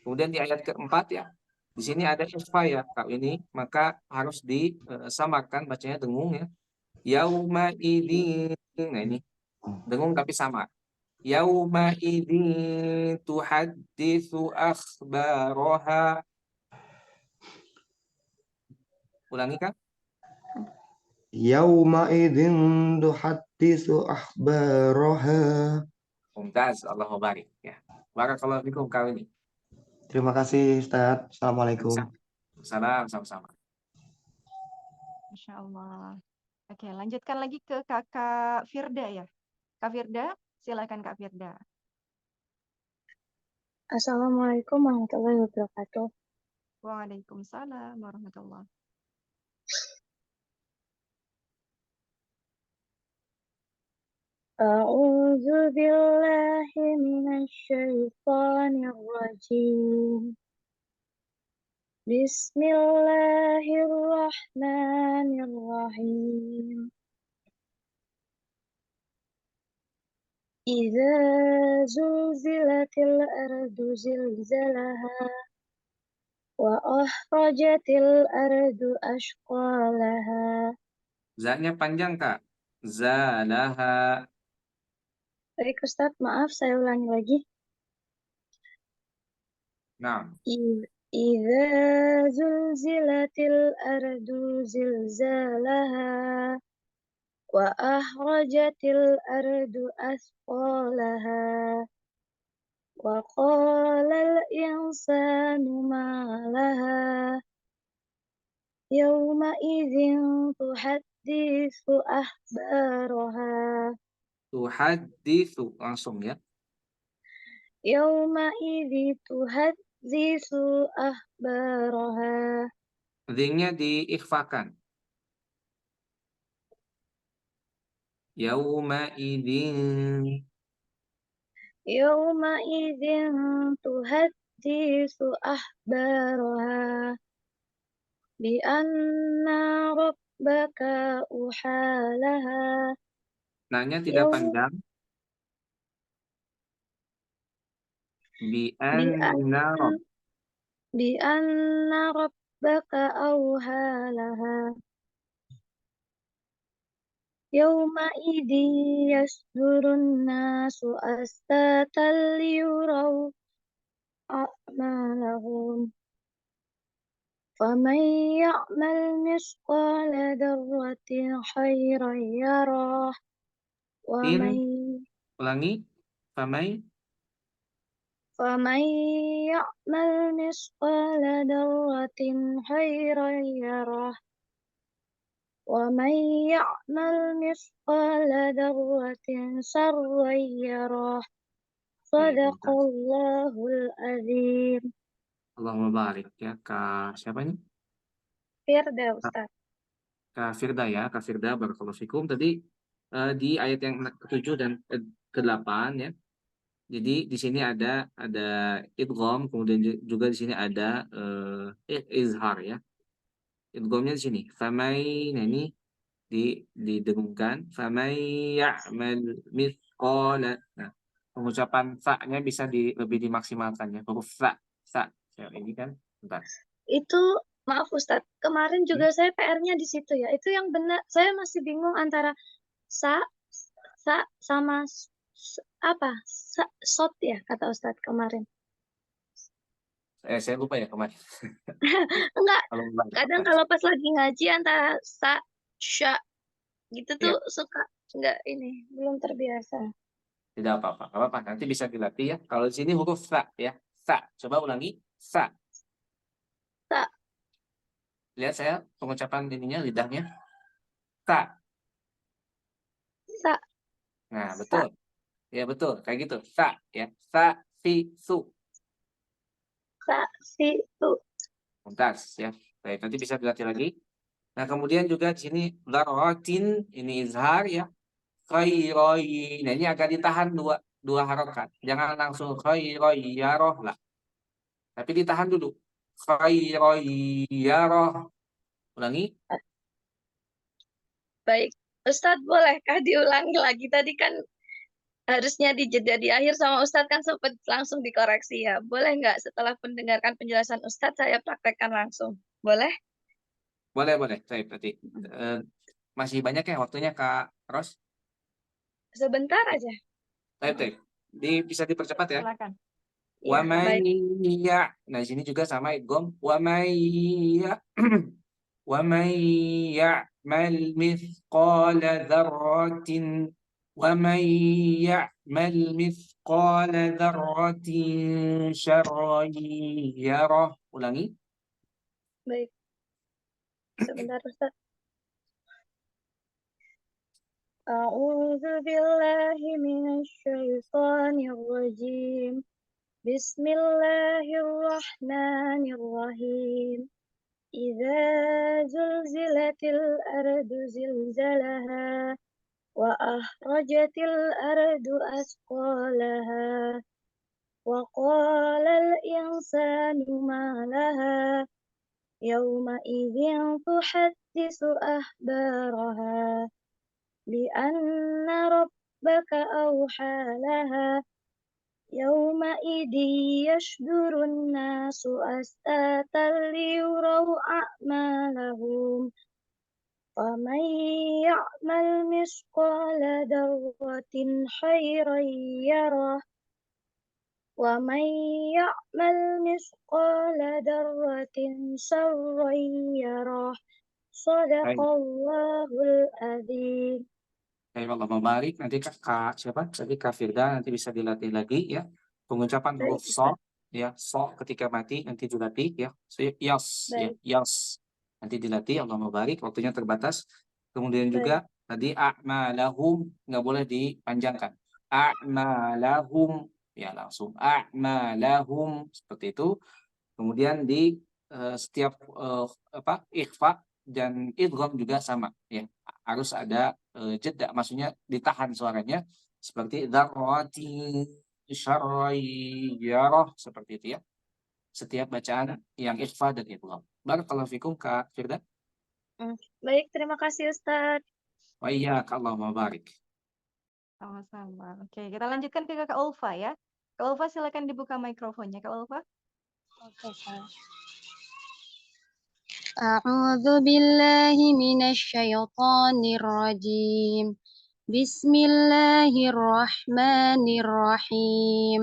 Kemudian di ayat keempat ya, di sini ada ikhfa ya Kak ini, maka harus disamarkan bacanya dengung ya. Yauma idzin. Nah ini dengung tapi samar. Yauma idzin tuhadditsu akhbaraha. Ulangi Kak. Yauma idzin tuhaddisu akhbaraha. Mumtaz, Allahu barik ya. Barakallahu fikum Kak ini. Terima kasih Ustaz. Assalamualaikum. Salam, sama-sama. Masya Allah. Oke, lanjutkan lagi ke Kakak Firda ya. Kak Firda, silakan Kak Firda. Assalamualaikum warahmatullahi wabarakatuh. Waalaikumsalam warahmatullahi. A'udzu billahi minasyaitonir rajim. Bismillahirrahmanirrahim. Idza zulzilatil ardu zilzalaha wa akhrajatil ardu ashqalaha. Za-nya panjang Kak. Zalaha. Baik Ustaz, maaf saya ulangi lagi. Nah, Idza zulzilatil ardu zilzalaha wa akhrajatil ardu asqalaha wa qalal insanu ma laha yawma idzin tuhadditsu akhbaraha. tuhaditsu langsung ya. Yawma idzi tuhadditsu akhbaraha. Dingnya diikhfakan. Yauma idzin. Yawma idzin tuhadditsu akhbaraha bi anna rabbaka uhalaha. Nanya tidak panjang. Bi anna rabbaka awhalaha. Yawma idzi yasdurun nasu astatan liyuraw a'malahum. Faman ya'mal misqala dzarratin khairan yarah. Wa man ulangi. فمن يعمل مثقال ذرة خيرا يره ومن يعمل مثقال ذرة شرا يره. Sadaqallahul azim. Allahumma barik ya. Kak siapa ini? Firda, Ustaz. Kak Firda ya. Kak Firda, barakallahu fikum. Tadi di ayat yang ke-7 dan ke-8 ya. Jadi di sini ada idgham, kemudian juga di sini ada izhar ya. Idghamnya di sini. Famai, nah ini didengungkan. Famai ya'mal mithqala. Nah, pengucapan fa-nya bisa lebih dimaksimalkan ya. Huruf fa. Ya, ini kan. Bentar. Itu, maaf Ustadz, kemarin juga saya PR-nya di situ ya. Itu yang benar, saya masih bingung antara sa sama sot ya, kata Ustadz kemarin. Saya lupa ya kemarin. Enggak, Kalau kadang kalau pas lagi ngaji antara sya, gitu tuh suka enggak ini, belum terbiasa. Tidak apa-apa. Nanti bisa dilatih ya. Kalau di sini huruf sa ya. Sa. Coba ulangi. Sa. Sa. Lihat saya pengucapan ininya, lidahnya. Sa. Sa. Nah, betul. Ya, betul. Kayak gitu. Sa ya. Sa, si, su. Sa, si, su. Mumtaz ya. Baik, nanti bisa dilatih lagi. Nah, kemudian juga di sini dzarratin, ini izhar ya. Khairoi. Nah, ini agak ditahan dua harokat. Jangan langsung khairoyaroh lah. Tapi ditahan dulu. Khairoyaroh. Ulangi. Baik. Ustadz, bolehkah diulangi lagi? Tadi kan harusnya dijeda di akhir sama Ustadz kan sempat langsung dikoreksi ya. Boleh nggak setelah mendengarkan penjelasan Ustadz saya praktekkan langsung? Boleh? Boleh. Baik, berarti. Masih banyak ya waktunya, Kak Ros? Sebentar aja. Baik. Bisa dipercepat ya. Silakan. Ya, baik. Nah, di sini juga sama idgham. Wa may ya'mal mithqala dzarratin syarran yarah. Ulangi. Baik. Sebentar, Ustaz. A'udzu billahi minasy syaithanir rajim. Bismillahirrahmanirrahim. Idza zulzilatil ardu zilzalaha wa akhrajatil ardu asqalaha wa qalal insanu ma laha yawma idzin tuhadditsu akhbaraha bi anna rabbaka awha laha yawma idzi yashdurun nasu astatan liyuraw a'malahum faman ya'mal misqala dzarratin khairan yarah wa man ya'mal misqala dzarratin syarran yarah. Shadaqallahul azim. Baik, Allah mabarik. Nanti Kak siapa? Tadi Kak Firda nanti bisa dilatih lagi ya. Pengucapan huruf so ya, so ketika mati nanti dilatih ya. So, yas ya, yas. Nanti dilatih, Allah mabarik. Waktunya terbatas. Kemudian juga tadi a'malahum nggak boleh dipanjangkan. A'malahum ya, langsung a'malahum seperti itu. Kemudian di setiap ikhfa dan idgham juga sama ya. Harus ada jeda, maksudnya ditahan suaranya seperti dzarrati syarrayyarah, seperti itu ya. Setiap bacaan yang ikhfa dan idgham. Barakallahu fikum Kak Firda. Baik, terima kasih Ustadz. Wa iyyak, Allahumma barik. Sama-sama. Oke, kita lanjutkan ke Kak Ulfa ya. Kak Ulfa silakan dibuka mikrofonnya, Kak Ulfa. Oke, A'udzu billahi minasy syaithanir rajim. Bismillahirrahmanirrahim.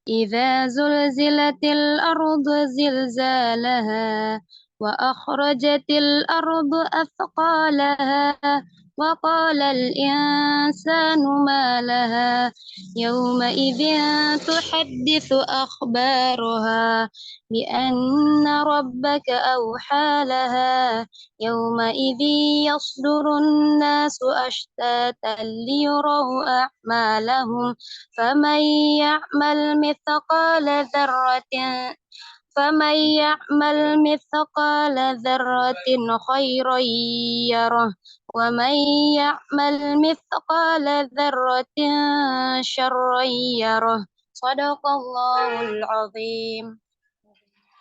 Idza zulzilatil ardu zilzalaha wa akhrajatil ardu athqalaha وقال الإنسان ما لها يومئذ تحدث أخبارها بأن ربك أوحى لها يومئذ يصدر الناس أشتاتا ليروا أعمالهم فمن يعمل مثقال ذرة خيرا يره ومن يعمل مثقال ذرة شرا يره صدق الله العظيم.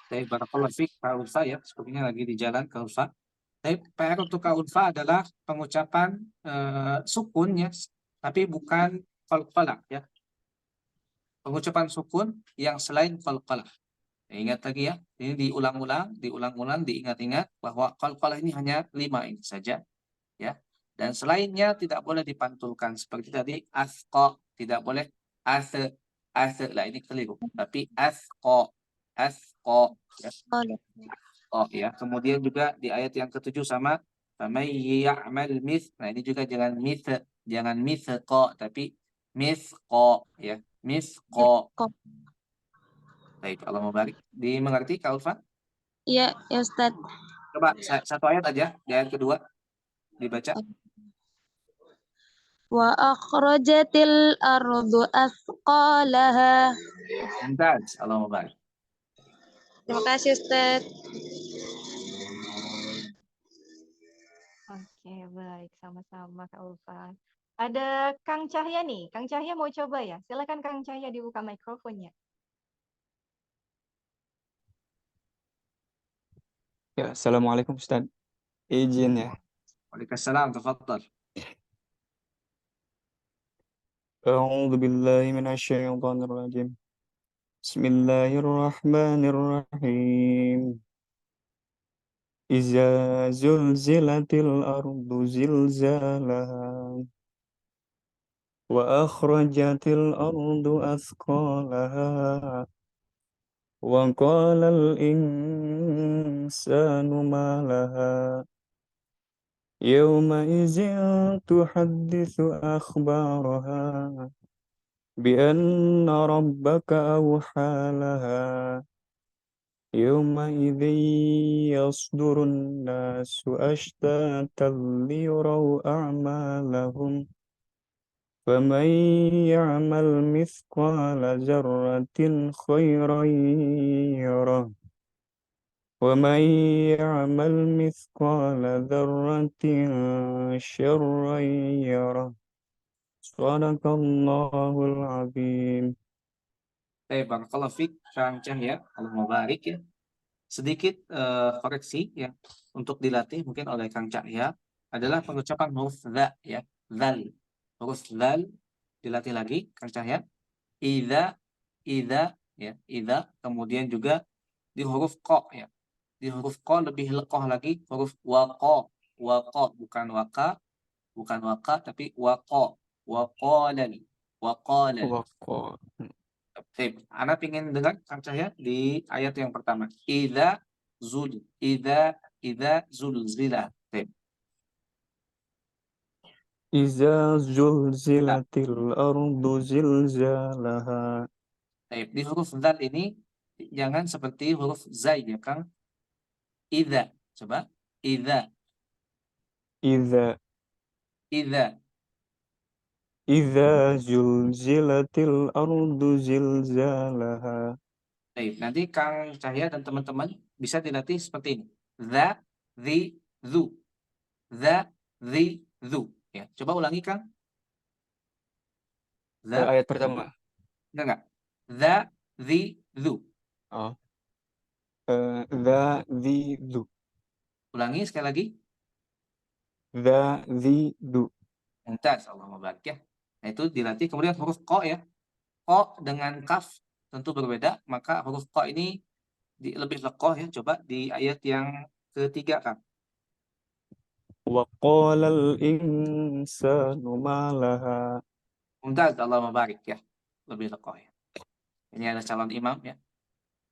Baik, barakallahu fiik Kak Ulfa ya, sepertinya lagi di jalan Kak Ulfa. Baik, PR untuk Kak Ulfa adalah pengucapan sukun ya, tapi bukan qalqalah ya. Pengucapan sukun yang selain qalqalah. Ingat lagi ya, ini diulang-ulang, diingat-ingat bahwa qalqalah ini hanya 5 ini saja ya. Dan selainnya tidak boleh dipantulkan seperti tadi asqa, tidak boleh ase lah, ini keliru. Tapi asqa ya. Oh ya, kemudian juga di ayat yang ke-7 sama ya'mal nah ini juga jangan mithqa tapi mithqa ya, mithqa. Baik, Allah mubarik. Dimengerti Kak Ulfa? Iya, ya Ustaz. Coba satu ayat aja, di ayat kedua dibaca. Wa akhrajatil ardu athqalaha. Mumtaz, Allah mubarik. Terima kasih Ustaz. Oke, baik. Sama-sama Kak Ulfa. Ada Kang Cahya nih. Kang Cahya mau coba ya? Silakan Kang Cahya dibuka mikrofonnya. Ya, Assalamualaikum Ustaz. Izin ya. Waalaikumsalam, tafadhal. A'udzu billahi minasyaitonir rajim. Bismillahirrahmanirrahim. Iza zulzilatil ardu zilzalaha wa akhrajatil ardu athqalaha wa qala al insanu ma laha yawma tuhadditsu akhbaraha بأن ربك أوحى لها يومئذ يصدر الناس أشتاتا ليروا أعمالهم فمن يعمل مثقال ذرة خيرا يره ومن يعمل مثقال ذرة شرا يره Sadaqallahul azim. Barakallahu fiik Kang Cahya, Allah mubarik ya. Sedikit koreksi ya untuk dilatih mungkin oleh Kang Cahya adalah pengucapan huruf dha ya, dzal. Huruf dzal dilatih lagi Kang Cahya. Idza ya, idza, kemudian juga di huruf qa ya. Di huruf qa lebih lekoh lagi huruf waqa, bukan waka tapi waqa. Waqalani. Waqo. Baik, Ana ingin dengar Kang Cahya di ayat yang pertama. Idza zulzila. Baik. Iza zulzilatil ardu zilzalaha. Baik, di huruf dzal ini jangan seperti huruf zai ya, Kang. Idza. Coba. Idza. Iza zulzilatil ardu zilzalaha. Baik, nanti Kang Cahya dan teman-teman bisa dilatih seperti ini. Dza, dzi, dzu. Dza, dzi, dzu. Ya, coba ulangi Kang. Dza, Ayat pertama. enggak. Dza, dzi, dzu. Oh. Dza, dzi, dzu. Ulangi sekali lagi. Dza, dzi, dzu. Mumtaz, Allah mubarak ya. Nah, itu dilatih. Kemudian huruf qa ya. Qa dengan kaf tentu berbeda. Maka huruf qa ini lebih lekoh ya. Coba di ayat yang ketiga, Kang. Wa qalal insanu ma laha. Mumtaz, Allah mubarak ya. Lebih lekoh ya. Ini ada calon imam ya.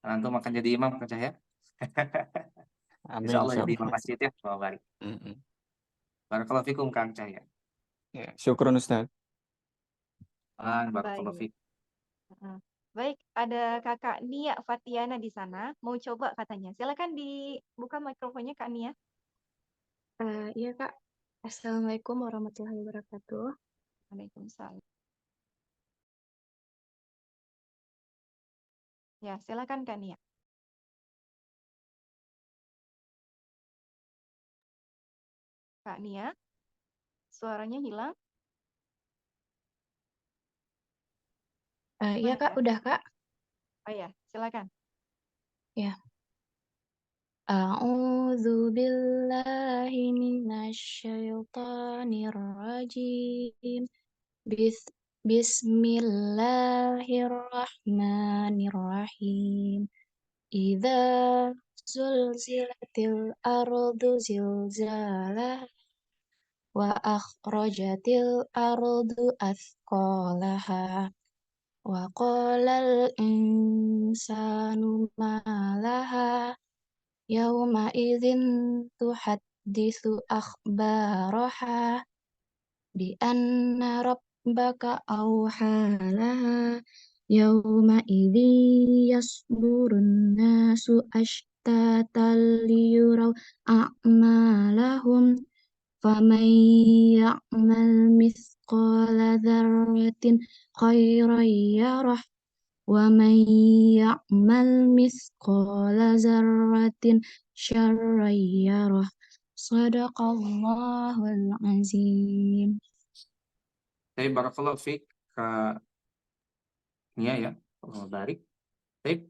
Antum akan jadi imam Kang Cahya. Amin. Insya Allah jadi imam masjid ya. Allah mubarak. Barakallahu fikum Kang Cahya. Ya, syukron Ustaz. Barakallahu Baik. fikum. Heeh. Baik, ada Kakak Nia Fatiana di sana. Mau coba katanya. Silakan dibuka mikrofonnya Kak Nia. Iya Kak. Assalamualaikum warahmatullahi wabarakatuh. Waalaikumsalam. Ya, silakan Kak Nia. Kak Nia, suaranya hilang. Iya Gimana Kak, ya? udah Kak. Oh ya, silakan. Ya. A'udzu billahi minasyaitonir rajim. Bismillahirrahmanirrahim. Idza zulzilatil ardu zilzalaha wa akhrajatil ardu athqalaha wa qalal insanu ma laha yawma idzin tuhadditsu akhbaraha bi anna rabbaka awhalaha yawma idzi yasdurun nasu ashtatan liyuraw a'malahum faman ya'mal mithqala dzarratin khairan yarah wa man ya'mal mithqala dzarratin syarran yarah. Shadaqallahul azim. Baik, barakallahu fik Kak Nia ya. Allah barik. Baik,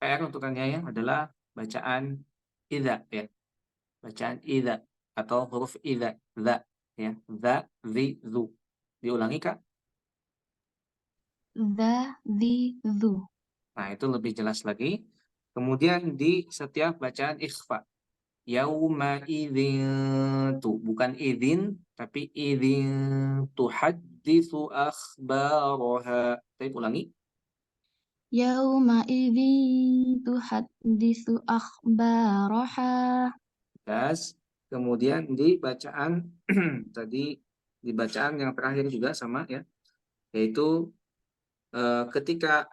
PR untuk Kak Nia ya adalah bacaan idza ya. Bacaan idza atau huruf idza, za ya. Za, zi, zu. Diulangi Kak. Dzu. Nah, itu lebih jelas lagi. Kemudian di setiap bacaan ikhfa. Yauma idzin tu, bukan idzin tapi idzin tuhadditsu akhbaraha. Saya ulangi. Yauma idzin tuhadditsu akhbaraha. Das. Kemudian di bacaan tadi di bacaan yang terakhir juga sama ya, yaitu ketika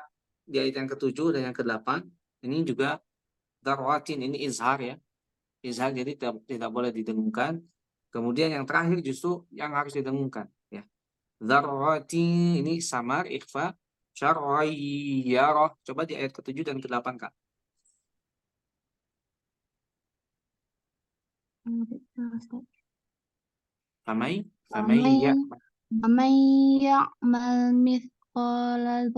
di ayat yang ke-7 dan yang ke-8 ini juga darwatin, ini izhar ya. Izhar jadi tidak boleh didengungkan. Kemudian yang terakhir justru yang harus didengungkan ya. Darwati ini samar ikhfa, syarrayyarah. Coba di ayat ke-7 dan ke-8 Kak. Famai ya. Faman ya'mal mithqala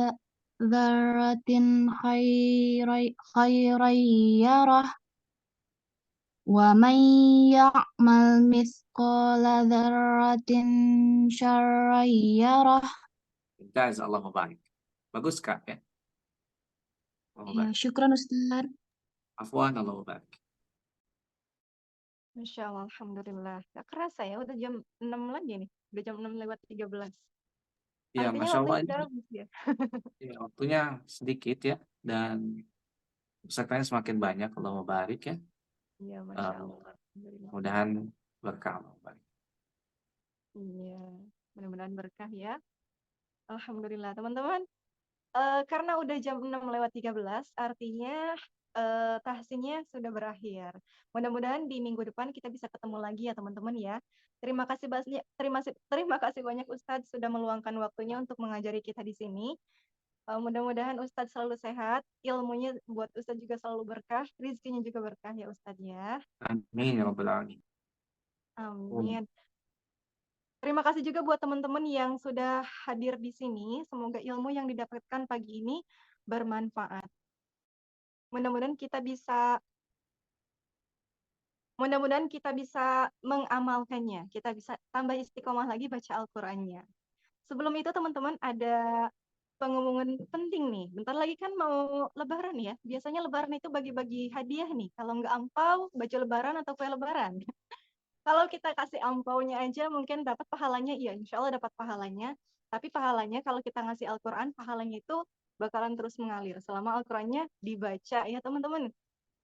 dzarratin khairan yarah wa man ya'mal mithqala dzarratin syarran yarah. Jazakallahu baik. Bagus Kak ya. Ya, syukran Ustaz. Afwan, Allahu baik. Masya Allah, Alhamdulillah. Gak kerasa ya, udah jam 6 lagi nih. Udah jam 6:13. Ya, Artinya Masya Allah waktunya ini udah habis ya. ya, waktunya sedikit ya. Dan pesertanya semakin banyak, Allahu barik ya. Iya, Masya Allah. Mudah-mudahan berkah. Iya, mudah-mudahan berkah ya. Alhamdulillah, teman-teman. Karena udah jam 6:13, artinya tahsinnya sudah berakhir. Mudah-mudahan di minggu depan kita bisa ketemu lagi ya teman-teman ya. Terima kasih banyak Ustadz sudah meluangkan waktunya untuk mengajari kita di sini. Mudah-mudahan Ustadz selalu sehat, ilmunya buat Ustadz juga selalu berkah, rezekinya juga berkah ya Ustadz ya. Amin ya rabbal alamin. Amin. Terima kasih juga buat teman-teman yang sudah hadir di sini. Semoga ilmu yang didapatkan pagi ini bermanfaat. Mudah-mudahan kita bisa mengamalkannya. Kita bisa tambah istiqomah lagi baca Al-Qur'annya. Sebelum itu teman-teman ada pengumuman penting nih. Bentar lagi kan mau lebaran ya. Biasanya lebaran itu bagi-bagi hadiah nih. Kalau nggak ampau, baju lebaran atau kue lebaran. Kalau kita kasih ampaunya aja mungkin dapat pahalanya, iya insya Allah dapat pahalanya. Tapi pahalanya kalau kita ngasih Al-Quran, pahalanya itu bakalan terus mengalir selama Al-Qurannya dibaca ya teman-teman.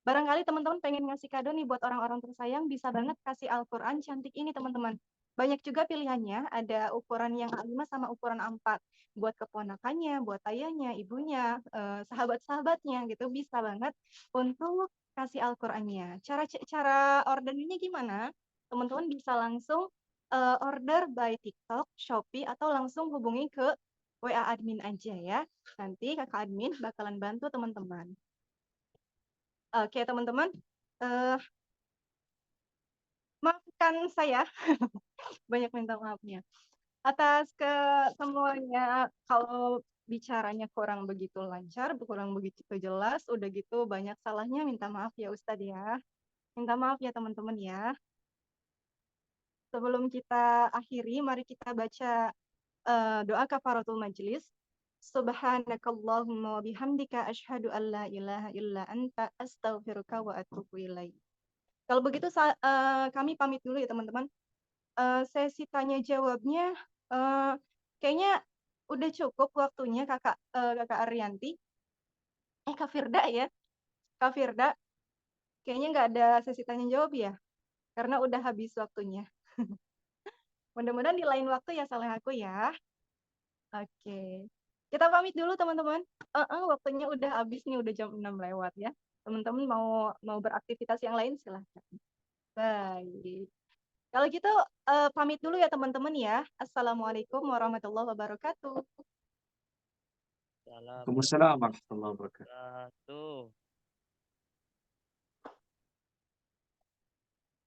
Barangkali teman-teman pengen ngasih kado nih buat orang-orang tersayang, bisa banget kasih Al-Quran cantik ini teman-teman. Banyak juga pilihannya, ada ukuran yang A5 sama ukuran A4. Buat keponakannya, buat ayahnya, ibunya, sahabat-sahabatnya gitu, bisa banget untuk kasih Al-Qurannya. Cara ordernya gimana? Teman-teman bisa langsung order by TikTok, Shopee, atau langsung hubungi ke WA admin aja ya. Nanti kakak admin bakalan bantu teman-teman. Oke teman-teman, maafkan saya, banyak minta maafnya. Atas semuanya, kalau bicaranya kurang begitu lancar, kurang begitu jelas, udah gitu banyak salahnya, minta maaf ya Ustadz ya. Minta maaf ya teman-teman ya. Sebelum kita akhiri, mari kita baca doa kafaratul majlis. Subhanakallahumma wa bihamdika asyhadu an la ilaha illa anta astaghfiruka wa atubu ilaik. Kalau begitu kami pamit dulu ya teman-teman. Sesi tanya jawabnya kayaknya udah cukup waktunya kakak Arianti. Kak Firda ya. Kak Firda, kayaknya nggak ada sesi tanya jawab ya, karena udah habis waktunya. Mudah-mudahan di lain waktu ya salah aku ya. Oke. Kita pamit dulu teman-teman. Waktunya udah habis nih, udah jam 6 lewat ya. Teman-teman mau beraktivitas yang lain silahkan. Baik. Kalau gitu pamit dulu ya teman-teman ya. Assalamualaikum warahmatullahi wabarakatuh. Waalaikumsalam warahmatullahi wabarakatuh.